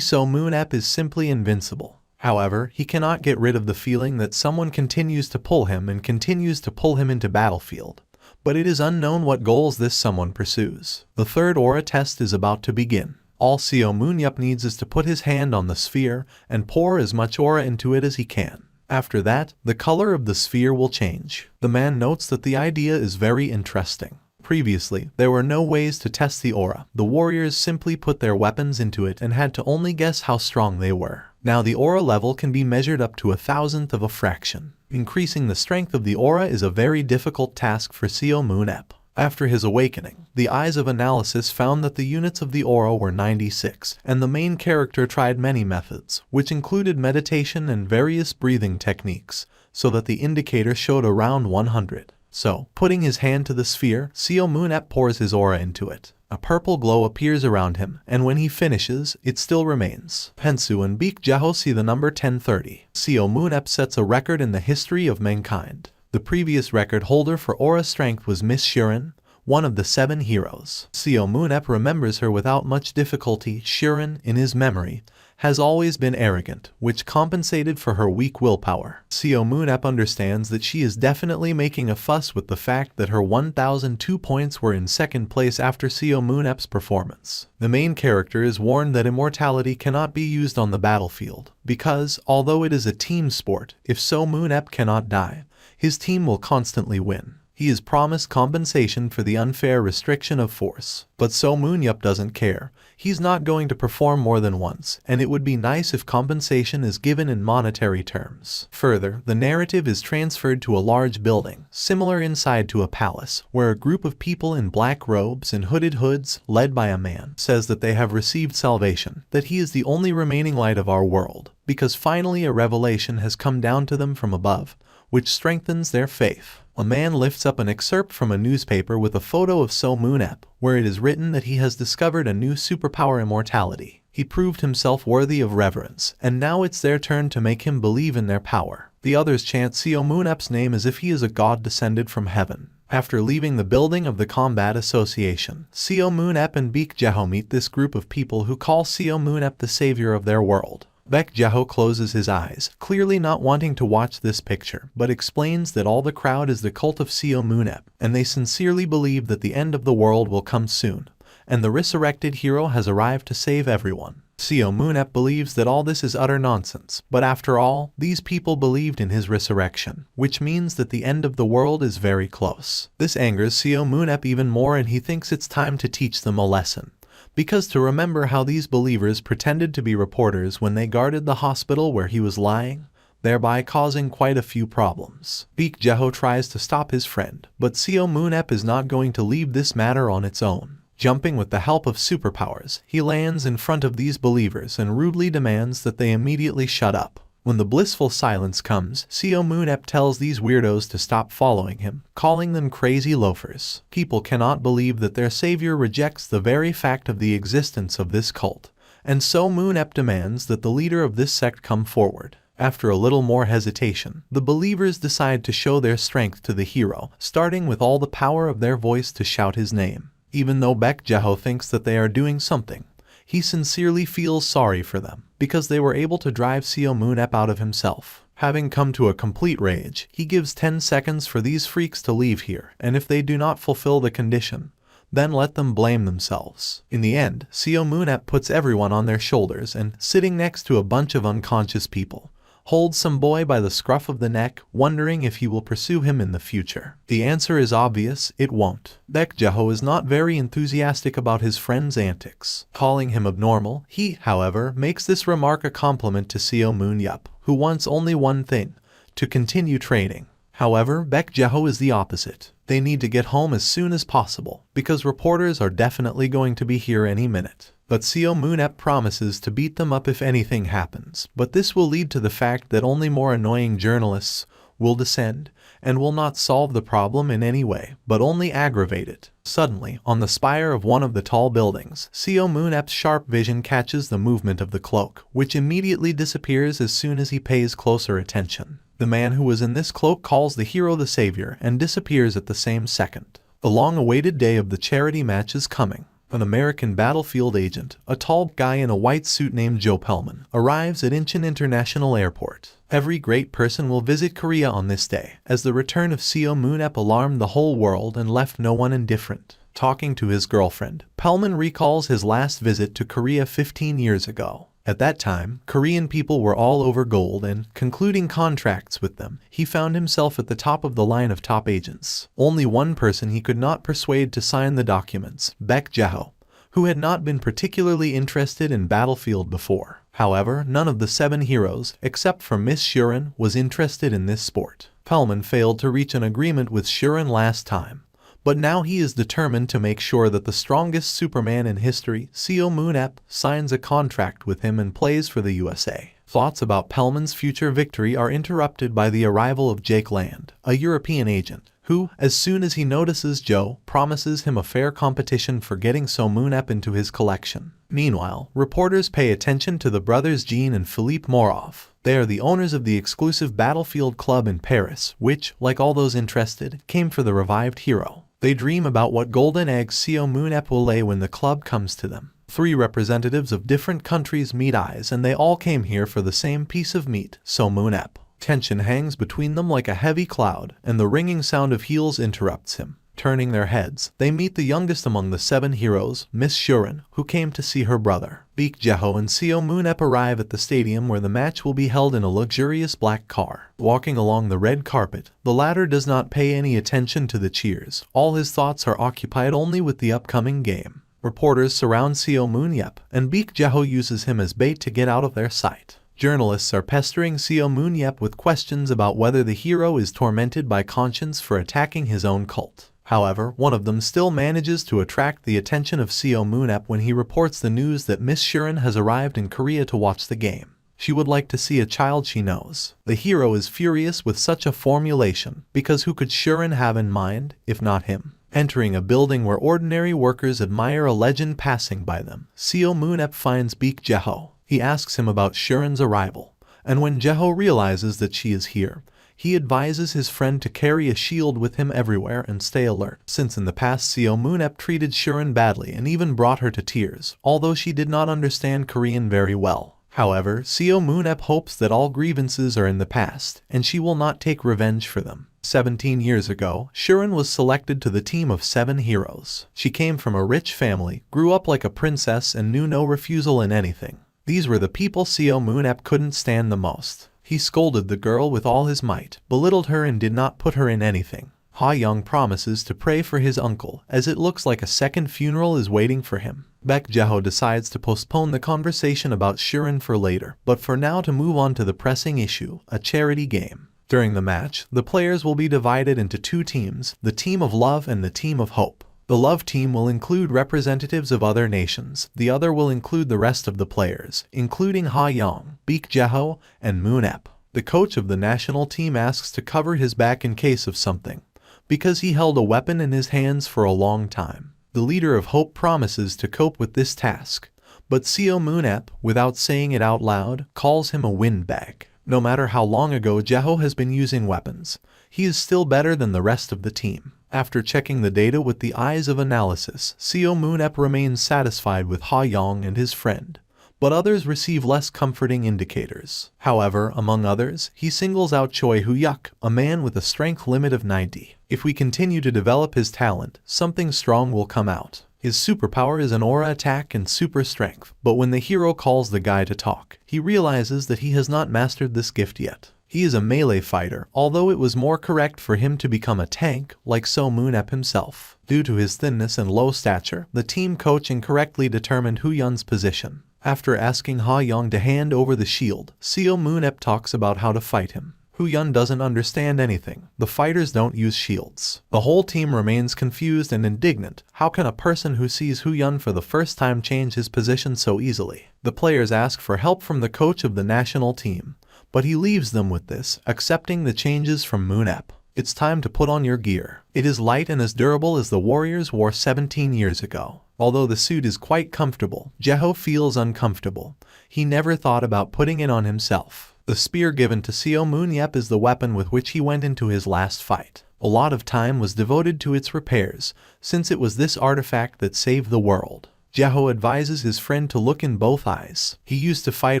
So Moon-ep is simply invincible. However, he cannot get rid of the feeling that someone continues to pull him and continues to pull him into battlefield. But it is unknown what goals this someone pursues. The third aura test is about to begin. All So Moon-ep needs is to put his hand on the sphere and pour as much aura into it as he can. After that, the color of the sphere will change. The man notes that the idea is very interesting. Previously, there were no ways to test the aura. The warriors simply put their weapons into it and had to only guess how strong they were. Now the aura level can be measured up to 1,000th of a fraction. Increasing the strength of the aura is a very difficult task for So Moon-ep. After his awakening, the eyes of analysis found that the units of the aura were 96, and the main character tried many methods, which included meditation and various breathing techniques, so that the indicator showed around 100. So, putting his hand to the sphere, So Moon-ep pours his aura into it. A purple glow appears around him, and when he finishes, it still remains. Pensu and Baek Jae-ho see the number 1030. So Moon-ep sets a record in the history of mankind. The previous record holder for aura strength was Miss Shirin, one of the 7 heroes. So Moon-ep remembers her without much difficulty. Shirin, in his memory, has always been arrogant, which compensated for her weak willpower. So Moon-ep understands that she is definitely making a fuss with the fact that her 1002 points were in second place after So Moon-ep's performance. The main character is warned that immortality cannot be used on the battlefield, because, although it is a team sport, if So Moon-ep cannot die, his team will constantly win. He is promised compensation for the unfair restriction of force. But So Moon-ep doesn't care. He's not going to perform more than once, and it would be nice if compensation is given in monetary terms. Further, the narrative is transferred to a large building, similar inside to a palace, where a group of people in black robes and hooded hoods, led by a man, says that they have received salvation, that he is the only remaining light of our world, because finally a revelation has come down to them from above, which strengthens their faith. A man lifts up an excerpt from a newspaper with a photo of So Moon-ep, where it is written that he has discovered a new superpower, immortality. He proved himself worthy of reverence, and now it's their turn to make him believe in their power. The others chant So Moon-ep's name as if he is a god descended from heaven. After leaving the building of the Combat Association, So Moon-ep and Baek Jae-ho meet this group of people who call So Moon-ep the savior of their world. Baek Jae-ho closes his eyes, clearly not wanting to watch this picture, but explains that all the crowd is the cult of So Moon-ep, and they sincerely believe that the end of the world will come soon, and the resurrected hero has arrived to save everyone. So Moon-ep believes that all this is utter nonsense, but after all, these people believed in his resurrection, which means that the end of the world is very close. This angers So Moon-ep even more, and he thinks it's time to teach them a lesson. Because to remember how these believers pretended to be reporters when they guarded the hospital where he was lying, thereby causing quite a few problems. Baek Jae-ho tries to stop his friend, but So Moon-ep is not going to leave this matter on its own. Jumping with the help of superpowers, he lands in front of these believers and rudely demands that they immediately shut up. When the blissful silence comes, So Moon-ep tells these weirdos to stop following him, calling them crazy loafers. People cannot believe that their savior rejects the very fact of the existence of this cult, and So Moon-ep demands that the leader of this sect come forward. After a little more hesitation, the believers decide to show their strength to the hero, starting with all the power of their voice to shout his name. Even though Baek Jae-ho thinks that they are doing something, he sincerely feels sorry for them, because they were able to drive So Moon-ep out of himself. Having come to a complete rage, he gives 10 seconds for these freaks to leave here, and if they do not fulfill the condition, then let them blame themselves. In the end, So Moon-ep puts everyone on their shoulders and, sitting next to a bunch of unconscious people, holds some boy by the scruff of the neck, wondering if he will pursue him in the future. The answer is obvious, it won't. Baek Jae-ho is not very enthusiastic about his friend's antics. Calling him abnormal, he, however, makes this remark a compliment to So Moon-ep, who wants only one thing, to continue training. However, Baek Jae-ho is the opposite. They need to get home as soon as possible, because reporters are definitely going to be here any minute. But So Moon-ep promises to beat them up if anything happens, but this will lead to the fact that only more annoying journalists will descend, and will not solve the problem in any way, but only aggravate it. Suddenly, on the spire of one of the tall buildings, Seo Moon-ep's sharp vision catches the movement of the cloak, which immediately disappears as soon as he pays closer attention. The man who was in this cloak calls the hero the savior and disappears at the same second. The long-awaited day of the charity match is coming. An American battlefield agent, a tall guy in a white suit named Joe Pellman, arrives at Incheon International Airport. Every great person will visit Korea on this day, as the return of Seo Moon-ep alarmed the whole world and left no one indifferent. Talking to his girlfriend, Pellman recalls his last visit to Korea 15 years ago. At that time, Korean people were all over gold and, concluding contracts with them, he found himself at the top of the line of top agents. Only one person he could not persuade to sign the documents, Baek Jae-ho, who had not been particularly interested in battlefield before. However, none of the 7 heroes, except for Miss Shuren, was interested in this sport. Pellman failed to reach an agreement with Shuren last time, but now he is determined to make sure that the strongest Superman in history, Seo Moon-ep, signs a contract with him and plays for the USA. Thoughts about Pellman's future victory are interrupted by the arrival of Jake Land, a European agent, who, as soon as he notices Joe, promises him a fair competition for getting Seo Moon-ep into his collection. Meanwhile, reporters pay attention to the brothers Jean and Philippe Morov. They are the owners of the exclusive Battlefield Club in Paris, which, like all those interested, came for the revived hero. They dream about what golden eggs Seo Moon-ep will lay when the club comes to them. 3 representatives of different countries meet eyes, and they all came here for the same piece of meat, Seo Moon-ep. Tension hangs between them like a heavy cloud, and the ringing sound of heels interrupts him. Turning their heads, they meet the youngest among the 7 heroes, Miss Shuren, who came to see her brother. Baek Jae-ho and Seo Moon-ep arrive at the stadium where the match will be held in a luxurious black car. Walking along the red carpet, the latter does not pay any attention to the cheers. All his thoughts are occupied only with the upcoming game. Reporters surround Seo Moon-ep, and Baek Jae-ho uses him as bait to get out of their sight. Journalists are pestering Seo Moon-ep with questions about whether the hero is tormented by conscience for attacking his own cult. However, one of them still manages to attract the attention of Seo Moon-ep when he reports the news that Miss Shuren has arrived in Korea to watch the game. She would like to see a child she knows. The hero is furious with such a formulation, because who could Shuren have in mind, if not him? Entering a building where ordinary workers admire a legend passing by them, Seo Moon-ep finds Baek Jae-ho. He asks him about Shuren's arrival, and when Jae-ho realizes that she is here, he advises his friend to carry a shield with him everywhere and stay alert, since in the past Seo Moon-ep treated Shuren badly and even brought her to tears, although she did not understand Korean very well. However, Seo Moon-ep hopes that all grievances are in the past, and she will not take revenge for them. 17 years ago, Shuren was selected to the team of 7 heroes. She came from a rich family, grew up like a princess, and knew no refusal in anything. These were the people Seo Moon-ep couldn't stand the most. He scolded the girl with all his might, belittled her, and did not put her in anything. Ha-young promises to pray for his uncle, as it looks like a second funeral is waiting for him. Baek Jae-ho decides to postpone the conversation about Shuren for later, but for now to move on to the pressing issue, a charity game. During the match, the players will be divided into 2 teams, the team of love and the team of hope. The love team will include representatives of other nations. The other will include the rest of the players, including Ha-young, Baek Jae-ho, and Moon-ep. The coach of the national team asks to cover his back in case of something, because he held a weapon in his hands for a long time. The leader of Hope promises to cope with this task, but Seo Moon-ep, without saying it out loud, calls him a windbag. No matter how long ago Jae-ho has been using weapons, he is still better than the rest of the team. After checking the data with the eyes of analysis, Seo Moon-ep remains satisfied with Ha-young and his friend, but others receive less comforting indicators. However, among others, he singles out Choi Hoo-yuk, a man with a strength limit of 90. If we continue to develop his talent, something strong will come out. His superpower is an aura attack and super strength, but when the hero calls the guy to talk, he realizes that he has not mastered this gift yet. He is a melee fighter, although it was more correct for him to become a tank, like Seo Moon-ep himself. Due to his thinness and low stature, the team coach incorrectly determined Hoo-yun's position. After asking Ha-young to hand over the shield, Seo Moon-ep talks about how to fight him. Hoo-yun doesn't understand anything. The fighters don't use shields. The whole team remains confused and indignant. How can a person who sees Hoo-yun for the first time change his position so easily? The players ask for help from the coach of the national team, but he leaves them with this, accepting the changes from Moon-ep. It's time to put on your gear. It is light and as durable as the warriors wore 17 years ago. Although the suit is quite comfortable, Jeho feels uncomfortable. He never thought about putting it on himself. The spear given to Seo Moon-ep is the weapon with which he went into his last fight. A lot of time was devoted to its repairs, since it was this artifact that saved the world. Jeho advises his friend to look in both eyes. He used to fight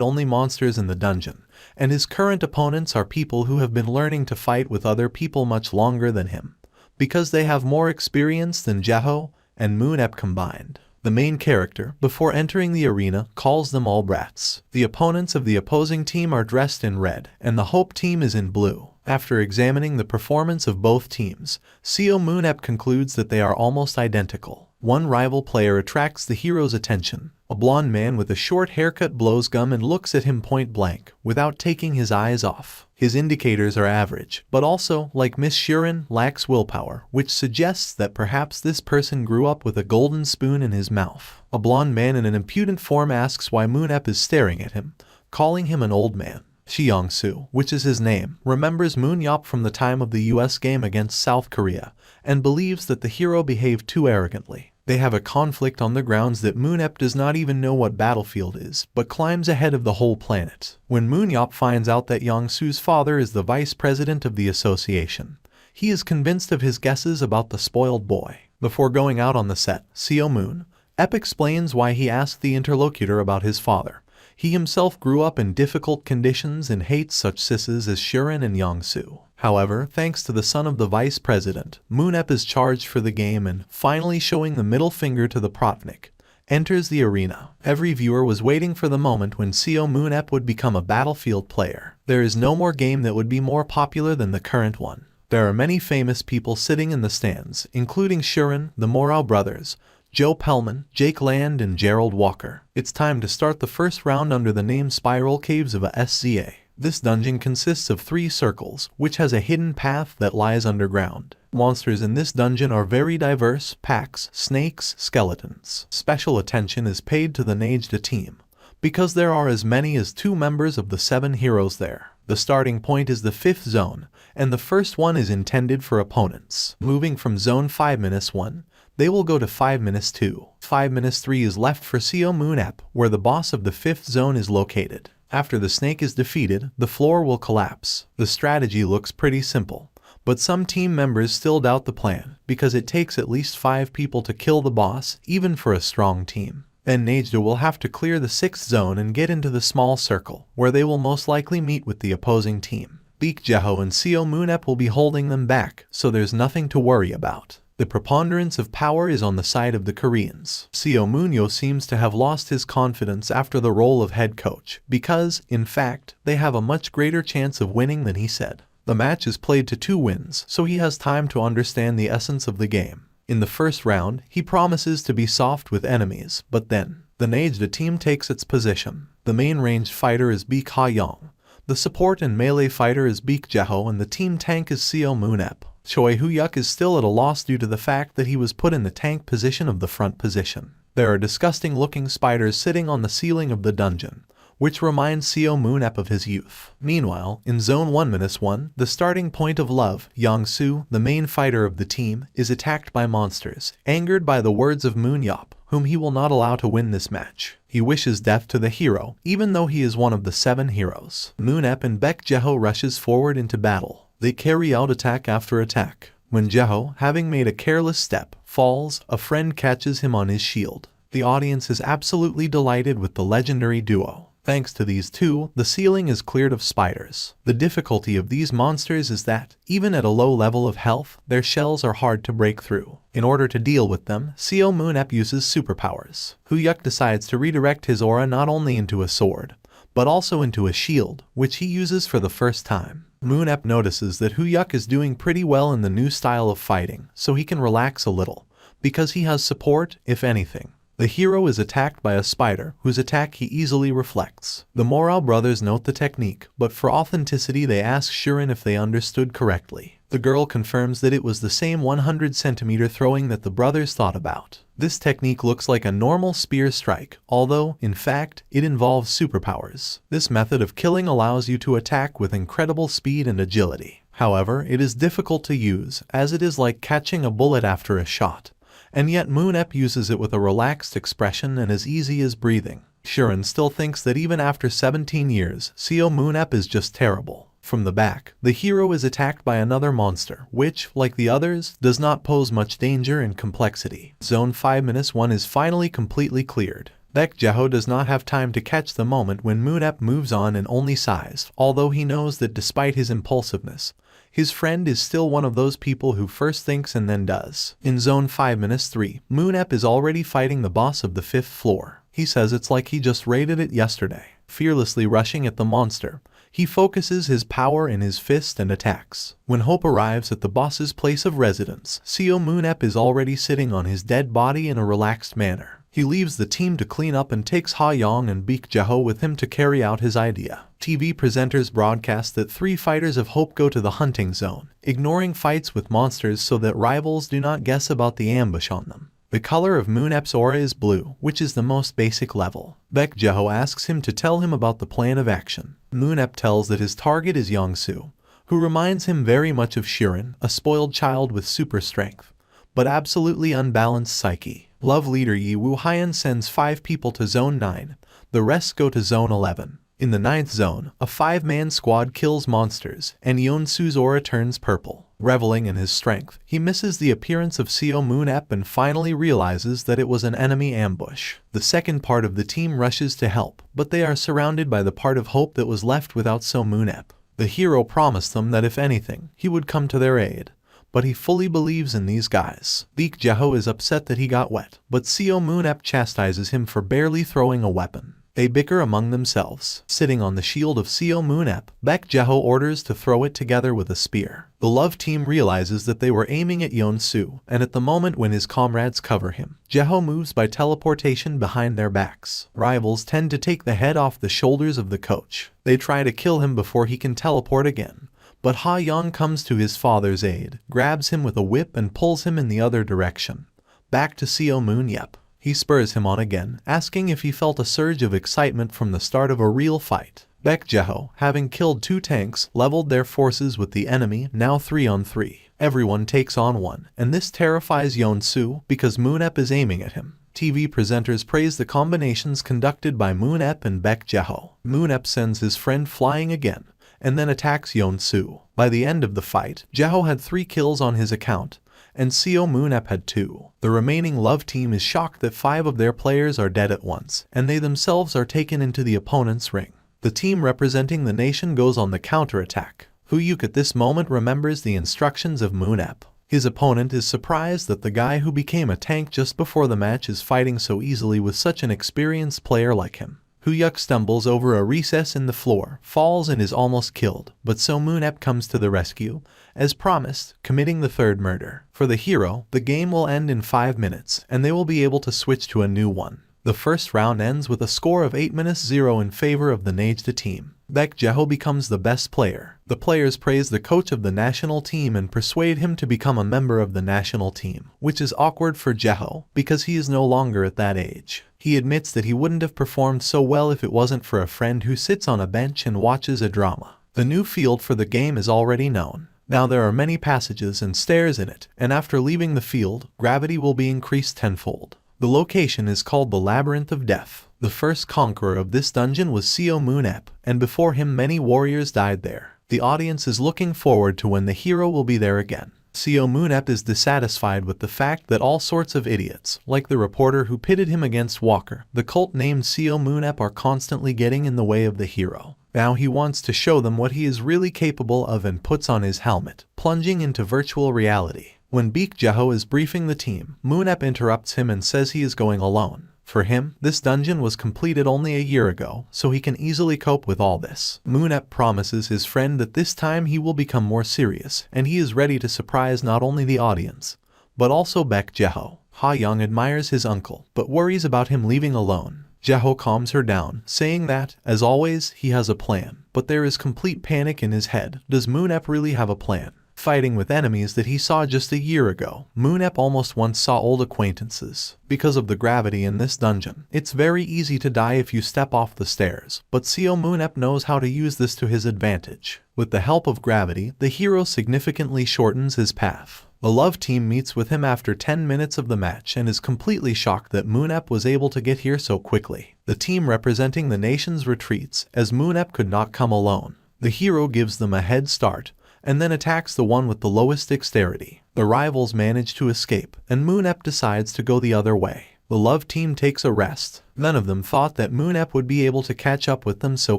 only monsters in the dungeon, and his current opponents are people who have been learning to fight with other people much longer than him, because they have more experience than Jeho and Moon-ep combined. The main character, before entering the arena, calls them all brats. The opponents of the opposing team are dressed in red, and the Hope team is in blue. After examining the performance of both teams, Seo Moon-ep concludes that they are almost identical. One rival player attracts the hero's attention. A blonde man with a short haircut blows gum and looks at him point blank, without taking his eyes off. His indicators are average, but also, like Miss Shirin, lacks willpower, which suggests that perhaps this person grew up with a golden spoon in his mouth. A blonde man in an impudent form asks why Moon-ep is staring at him, calling him an old man. Xiangsu, which is his name, remembers Moon-yop from the time of the US game against South Korea, and believes that the hero behaved too arrogantly. They have a conflict on the grounds that Moon-ep does not even know what battlefield is, but climbs ahead of the whole planet. When Moon-yop finds out that Yangsu's father is the vice president of the association, he is convinced of his guesses about the spoiled boy. Before going out on the set, Seo Moon-ep explains why he asked the interlocutor about his father. He himself grew up in difficult conditions and hates such sisses as Shirin and Yangsu. However, thanks to the son of the vice president, Moon-ep is charged for the game and, finally showing the middle finger to the Protnik, enters the arena. Every viewer was waiting for the moment when Seo Moon-ep would become a battlefield player. There is no more game that would be more popular than the current one. There are many famous people sitting in the stands, including Shirin, the Morau brothers, Joe Pellman, Jake Land, and Gerald Walker. It's time to start the first round under the name Spiral Caves of a SZA. This dungeon consists of 3 circles, which has a hidden path that lies underground. Monsters in this dungeon are very diverse: packs, snakes, skeletons. Special attention is paid to the Nejda team, because there are as many as 2 members of the 7 heroes there. The starting point is the 5th zone, and the first one is intended for opponents. Moving from zone 5-1, they will go to 5-2. 5-3 is left for Seo Moon-ep, where the boss of the 5th zone is located. After the snake is defeated, the floor will collapse. The strategy looks pretty simple, but some team members still doubt the plan, because it takes at least 5 people to kill the boss, even for a strong team. Then Nejda will have to clear the 6th zone and get into the small circle, where they will most likely meet with the opposing team. Baek Jeho and Seo Moon-ep will be holding them back, so there's nothing to worry about. The preponderance of power is on the side of the Koreans. Seo Moon-yo seems to have lost his confidence after the role of head coach, because, in fact, they have a much greater chance of winning than he said. The match is played to 2 wins, so he has time to understand the essence of the game. In the first round, he promises to be soft with enemies, but then, the Nejda team takes its position. The main ranged fighter is Baek Ha-young. The support and melee fighter is Baek Jeho, and the team tank is Seo Moon-ep. Choi Hu-yuk is still at a loss due to the fact that he was put in the tank position of the front position. There are disgusting-looking spiders sitting on the ceiling of the dungeon, which reminds Seo Moon-ep of his youth. Meanwhile, in Zone 1-1, the starting point of Love, Yangsu, the main fighter of the team, is attacked by monsters, angered by the words of Moon-yop, whom he will not allow to win this match. He wishes death to the hero, even though he is one of the 7 heroes. Moon-ep and Baek Jeho rushes forward into battle. They carry out attack after attack. When Jeho, having made a careless step, falls, a friend catches him on his shield. The audience is absolutely delighted with the legendary duo. Thanks to these two, the ceiling is cleared of spiders. The difficulty of these monsters is that, even at a low level of health, their shells are hard to break through. In order to deal with them, Seo Moon-ep uses superpowers. Hu-yuk decides to redirect his aura not only into a sword, but also into a shield, which he uses for the first time. Moon-ep notices that Hu-yuk is doing pretty well in the new style of fighting, so he can relax a little, because he has support, if anything. The hero is attacked by a spider, whose attack he easily reflects. The Morau brothers note the technique, but for authenticity they ask Shirin if they understood correctly. The girl confirms that it was the same 100-centimeter throwing that the brothers thought about. This technique looks like a normal spear strike, although, in fact, it involves superpowers. This method of killing allows you to attack with incredible speed and agility. However, it is difficult to use, as it is like catching a bullet after a shot. And yet Moon-ep uses it with a relaxed expression and as easy as breathing. Shirin still thinks that even after 17 years, Seo Moon-ep is just terrible. From the back, the hero is attacked by another monster, which, like the others, does not pose much danger and complexity. Zone 5-1 is finally completely cleared. Baek Jeho does not have time to catch the moment when Moon-ep moves on and only sighs, although he knows that despite his impulsiveness, his friend is still one of those people who first thinks and then does. In Zone 5-3, Moon-ep is already fighting the boss of the 5th floor. He says it's like he just raided it yesterday. Fearlessly rushing at the monster, he focuses his power in his fist and attacks. When Hope arrives at the boss's place of residence, Seo Moon-ep is already sitting on his dead body in a relaxed manner. He leaves the team to clean up and takes Ha Yong and Baek Jeho with him to carry out his idea. TV presenters broadcast that 3 fighters of Hope go to the hunting zone, ignoring fights with monsters so that rivals do not guess about the ambush on them. The color of Moon-ep's aura is blue, which is the most basic level. Baek Jeho asks him to tell him about the plan of action. Moon-ep tells that his target is Young-soo, who reminds him very much of Shirin, a spoiled child with super strength, but absolutely unbalanced psyche. Love leader Yi Woo-hyun sends 5 people to Zone 9, the rest go to Zone 11. In the 9th zone, a 5-man squad kills monsters, and Yeon-soo's aura turns purple. Reveling in his strength, he misses the appearance of Seo Moon-ep and finally realizes that it was an enemy ambush. The second part of the team rushes to help, but they are surrounded by the part of Hope that was left without Seo Moon-ep. The hero promised them that if anything, he would come to their aid. But he fully believes in these guys. Baek Jeho is upset that he got wet, but Seo Moon-ep chastises him for barely throwing a weapon. They bicker among themselves. Sitting on the shield of Seo Moon-ep, Baek Jeho orders to throw it together with a spear. The love team realizes that they were aiming at Yeon-soo, and at the moment when his comrades cover him, Jeho moves by teleportation behind their backs. Rivals tend to take the head off the shoulders of the coach. They try to kill him before he can teleport again. But Ha Yong comes to his father's aid, grabs him with a whip and pulls him in the other direction. Back to Seo Moon-ep. He spurs him on again, asking if he felt a surge of excitement from the start of a real fight. Baek Jeho, having killed 2 tanks, leveled their forces with the enemy, now 3-on-3. Everyone takes on one, and this terrifies Yeon-soo because Moon-ep is aiming at him. TV presenters praise the combinations conducted by Moon-ep and Baek Jeho. Moon-ep sends his friend flying again, and then attacks Yeon-soo. By the end of the fight, Jeho had 3 kills on his account, and Seo Moon-ep had 2. The remaining love team is shocked that 5 of their players are dead at once, and they themselves are taken into the opponent's ring. The team representing the nation goes on the counterattack. Huyuk at this moment remembers the instructions of Moon-ep. His opponent is surprised that the guy who became a tank just before the match is fighting so easily with such an experienced player like him. Huyuk stumbles over a recess in the floor, falls and is almost killed, but Seo Moon-ep comes to the rescue, as promised, committing the 3rd murder. For the hero, the game will end in 5 minutes, and they will be able to switch to a new one. The first round ends with a score of 8-0 in favor of the Naejda team. Baek Jeho becomes the best player. The players praise the coach of the national team and persuade him to become a member of the national team, which is awkward for Jeho, because he is no longer at that age. He admits that he wouldn't have performed so well if it wasn't for a friend who sits on a bench and watches a drama. The new field for the game is already known. Now there are many passages and stairs in it, and after leaving the field, gravity will be increased tenfold. The location is called the Labyrinth of Death. The first conqueror of this dungeon was Seo Moon-ep, and before him many warriors died there. The audience is looking forward to when the hero will be there again. Seo Moon-ep is dissatisfied with the fact that all sorts of idiots, like the reporter who pitted him against Walker, the cult named Seo Moon-ep, are constantly getting in the way of the hero. Now he wants to show them what he is really capable of and puts on his helmet, plunging into virtual reality. When Baek Jeho is briefing the team, Moon-ep interrupts him and says he is going alone. For him, this dungeon was completed only a year ago, so he can easily cope with all this. Moon-ep promises his friend that this time he will become more serious, and he is ready to surprise not only the audience, but also Baek Jeho. Ha Young admires his uncle, but worries about him leaving alone. Jeho calms her down, saying that, as always, he has a plan, but there is complete panic in his head. Does Moon-ep really have a plan? fighting with enemies that he saw just a year ago. Moonep almost once saw old acquaintances. Because of the gravity in this dungeon, it's very easy to die if you step off the stairs, but Seo Moonep knows how to use this to his advantage. With the help of gravity, the hero significantly shortens his path. The love team meets with him after 10 minutes of the match and is completely shocked that Moonep was able to get here so quickly. The team representing the nations retreats, as Moonep could not come alone. The hero gives them a head start, and then attacks the one with the lowest dexterity. The rivals manage to escape, and Moonep decides to go the other way. The love team takes a rest. None of them thought that Moonep would be able to catch up with them so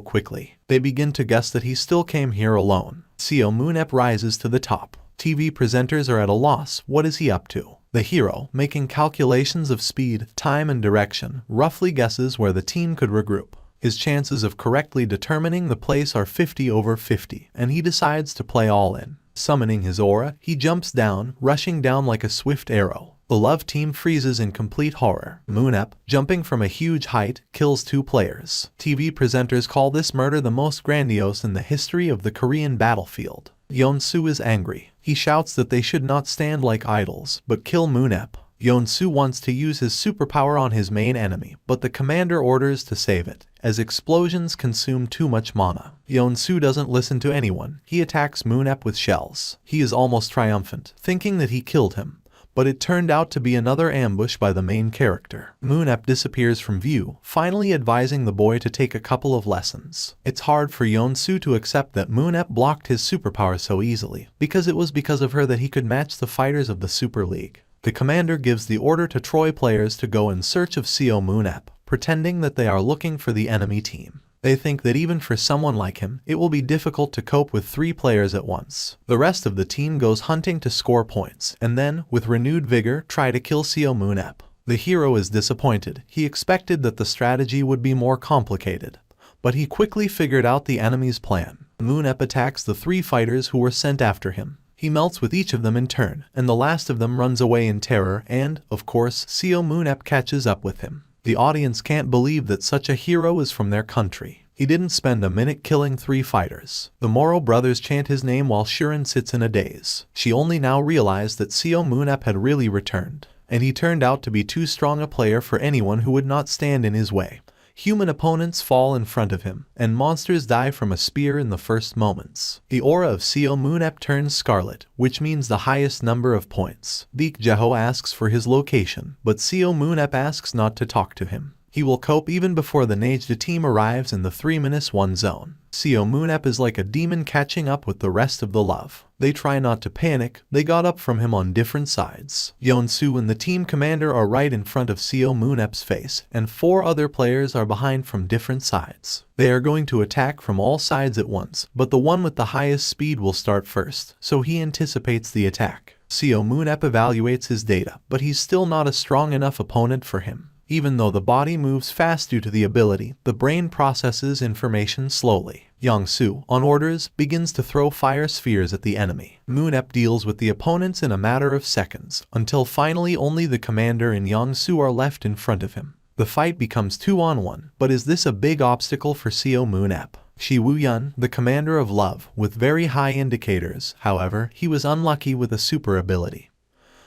quickly. They begin to guess that he still came here alone. Seo Moonep rises to the top. TV presenters are at a loss. What is he up to? The hero, making calculations of speed, time and direction, roughly guesses where the team could regroup. His chances of correctly determining the place are 50/50, and he decides to play all in. Summoning his aura, he jumps down, rushing down like a swift arrow. The love team freezes in complete horror. Moonep, jumping from a huge height, kills 2 players. TV presenters call this murder the most grandiose in the history of the Korean battlefield. Yeon-soo is angry. He shouts that they should not stand like idols, but kill Moonep. Yeon-soo wants to use his superpower on his main enemy, but the commander orders to save it, as explosions consume too much mana. Yeon-soo doesn't listen to anyone. He attacks Moonep with shells. He is almost triumphant, thinking that he killed him, but it turned out to be another ambush by the main character. Moonep disappears from view, finally advising the boy to take a couple of lessons. It's hard for Yeon-soo to accept that Moonep blocked his superpower so easily, because it was because of her that he could match the fighters of the Super League. The commander gives the order to Troy players to go in search of Seo Moonep, pretending that they are looking for the enemy team. They think that even for someone like him, it will be difficult to cope with 3 players at once. The rest of the team goes hunting to score points, and then, with renewed vigor, try to kill Seo Moonep. The hero is disappointed. He expected that the strategy would be more complicated, but he quickly figured out the enemy's plan. Moonep attacks the 3 fighters who were sent after him. He melts with each of them in turn, and the last of them runs away in terror and, of course, Seo Moonep catches up with him. The audience can't believe that such a hero is from their country. He didn't spend a minute killing 3 fighters. The Moro brothers chant his name while Shirin sits in a daze. She only now realized that Seo Moonep had really returned, and he turned out to be too strong a player for anyone who would not stand in his way. Human opponents fall in front of him, and monsters die from a spear in the first moments. The aura of Seo Moonep turns scarlet, which means the highest number of points. Baek Jeho asks for his location, but Seo Moonep asks not to talk to him. He will cope even before the Nejda team arrives in the 3-1 zone. Seo Moonep is like a demon catching up with the rest of the love. They try not to panic. They got up from him on different sides. Yeon-soo and the team commander are right in front of Seo Moonep's face, and 4 other players are behind from different sides. They are going to attack from all sides at once, but the one with the highest speed will start first, so he anticipates the attack. Seo Moonep evaluates his data, but he's still not a strong enough opponent for him. Even though the body moves fast due to the ability, the brain processes information slowly. Yeon-soo, on orders, begins to throw fire spheres at the enemy. Moonep deals with the opponents in a matter of seconds, until finally only the commander and Yeon-soo are left in front of him. The fight becomes 2-on-1, but is this a big obstacle for Seo Moonep? Shi Woo-yun, the commander of love, with very high indicators. However, he was unlucky with a super ability.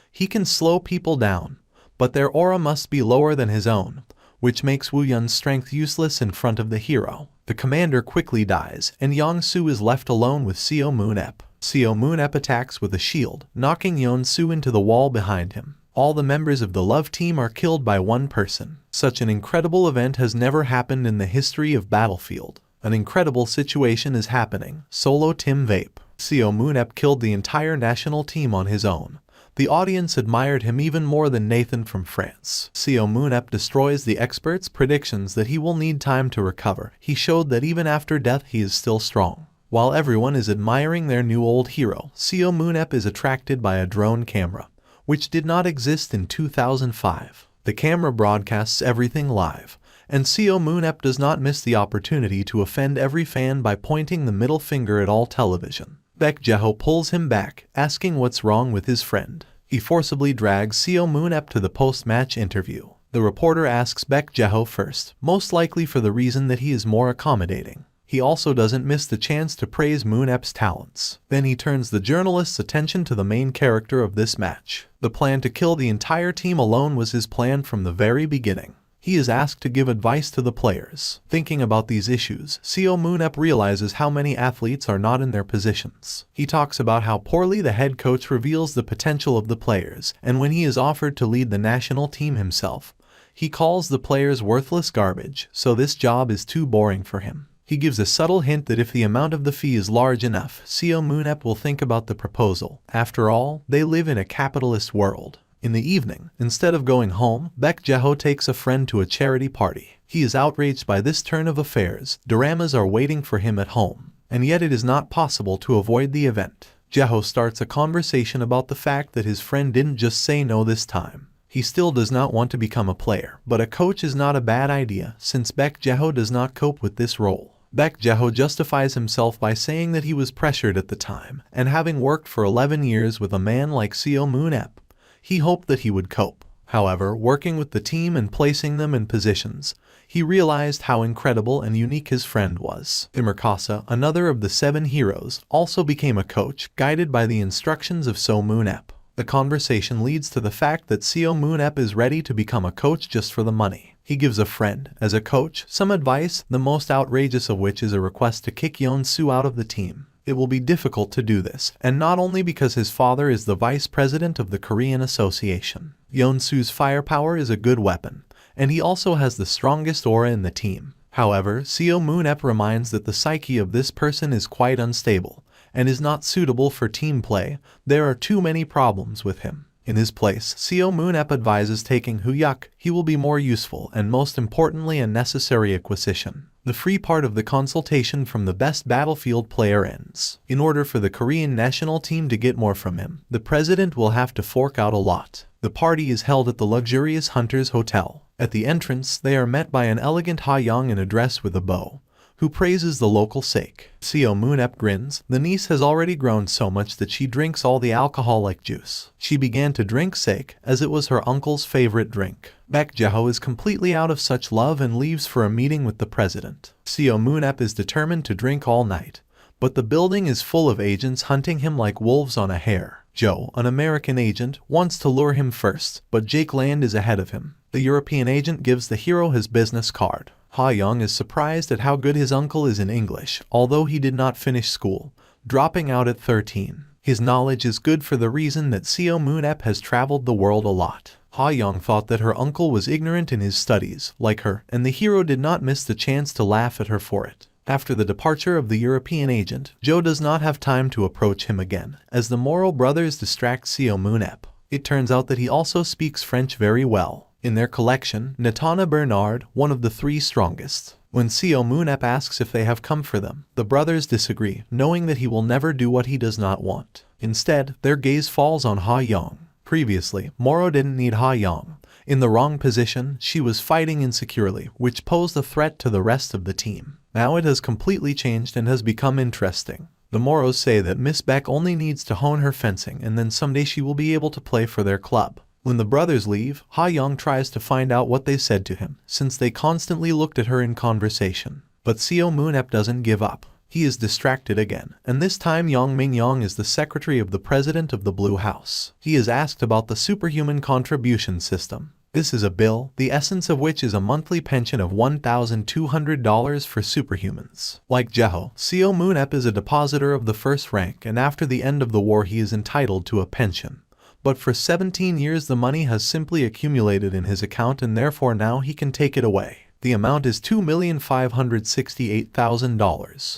He can slow people down, but their aura must be lower than his own, which makes Woo-yun's strength useless in front of the hero. The commander quickly dies, and Yeon-soo is left alone with Seo Moonep. Seo Moonep attacks with a shield, knocking Yeon-soo into the wall behind him. All the members of the love team are killed by one person. Such an incredible event has never happened in the history of Battlefield. An incredible situation is happening. Solo Tim Vape. Seo Moonep killed the entire national team on his own. The audience admired him even more than Nathan from France. Seo Moonep destroys the experts' predictions that he will need time to recover. He showed that even after death he is still strong. While everyone is admiring their new old hero, Seo Moonep is attracted by a drone camera, which did not exist in 2005. The camera broadcasts everything live, and Seo Moonep does not miss the opportunity to offend every fan by pointing the middle finger at all television. Baek Jeho pulls him back, asking what's wrong with his friend. He forcibly drags Seo Moonep to the post-match interview. The reporter asks Baek Jeho first, most likely for the reason that he is more accommodating. He also doesn't miss the chance to praise Moon-ep's talents. Then he turns the journalist's attention to the main character of this match. The plan to kill the entire team alone was his plan from the very beginning. He is asked to give advice to the players. Thinking about these issues, Seo Moon-ep realizes how many athletes are not in their positions. He talks about how poorly the head coach reveals the potential of the players, and when he is offered to lead the national team himself, he calls the players worthless garbage, so this job is too boring for him. He gives a subtle hint that if the amount of the fee is large enough, Seo Moon-ep will think about the proposal. After all, they live in a capitalist world. In the evening, instead of going home, Baek Jae-ho takes a friend to a charity party. He is outraged by this turn of affairs. Doramas are waiting for him at home, and yet it is not possible to avoid the event. Jae-ho starts a conversation about the fact that his friend didn't just say no this time. He still does not want to become a player, but a coach is not a bad idea since Baek Jae-ho does not cope with this role. Baek Jae-ho justifies himself by saying that he was pressured at the time, and having worked for 11 years with a man like Seo Moon-ep, he hoped that he would cope. However, working with the team and placing them in positions, he realized how incredible and unique his friend was. Imerkasa, another of the 7 heroes, also became a coach, guided by the instructions of Seo Moon-ep. The conversation leads to the fact that Seo Moon-ep is ready to become a coach just for the money. He gives a friend, as a coach, some advice, the most outrageous of which is a request to kick Yeon-soo out of the team. It will be difficult to do this, and not only because his father is the vice president of the Korean Association. Yeon-soo's firepower is a good weapon, and he also has the strongest aura in the team. However, Seo Moon-ep reminds that the psyche of this person is quite unstable, and is not suitable for team play. There are too many problems with him. In his place, Seo Moon-ep advises taking Huyuk. He will be more useful and most importantly a necessary acquisition. The free part of the consultation from the best battlefield player ends. In order for the Korean national team to get more from him, the president will have to fork out a lot. The party is held at the luxurious Hunter's Hotel. At the entrance, they are met by an elegant Ha-young in a dress with a bow, who praises the local sake. Seo Moon-ep grins. The niece has already grown so much that she drinks all the alcohol like juice. She began to drink sake, as it was her uncle's favorite drink. Baek Jae-ho is completely out of such love and leaves for a meeting with the president. Seo Moon-ep is determined to drink all night, but the building is full of agents hunting him like wolves on a hare. Joe, an American agent, wants to lure him first, but Jake Land is ahead of him. The European agent gives the hero his business card. Ha-young is surprised at how good his uncle is in English, although he did not finish school, dropping out at 13. His knowledge is good for the reason that Seo Moon-ep has traveled the world a lot. Ha-young thought that her uncle was ignorant in his studies, like her, and the hero did not miss the chance to laugh at her for it. After the departure of the European agent, Joe does not have time to approach him again, as the Morrow brothers distract Seo Moon-ep. It turns out that he also speaks French very well. In their collection, Natana Bernard, one of the 3 strongest. When Seo Moon-ep asks if they have come for them, the brothers disagree, knowing that he will never do what he does not want. Instead, their gaze falls on Ha-young. Previously, Morrow didn't need Ha-young. In the wrong position, she was fighting insecurely, which posed a threat to the rest of the team. Now it has completely changed and has become interesting. The Morrows say that Miss Beck only needs to hone her fencing and then someday she will be able to play for their club. When the brothers leave, Ha-young tries to find out what they said to him, since they constantly looked at her in conversation. But Seo Moon-ep doesn't give up. He is distracted again, and this time Yong Min-young is the secretary of the president of the Blue House. He is asked about the superhuman contribution system. This is a bill, the essence of which is a monthly pension of $1,200 for superhumans. Like Jae-ho, Seo Moon-ep is a depositor of the first rank, and after the end of the war he is entitled to a pension. But for 17 years the money has simply accumulated in his account and therefore now he can take it away. The amount is $2,568,000.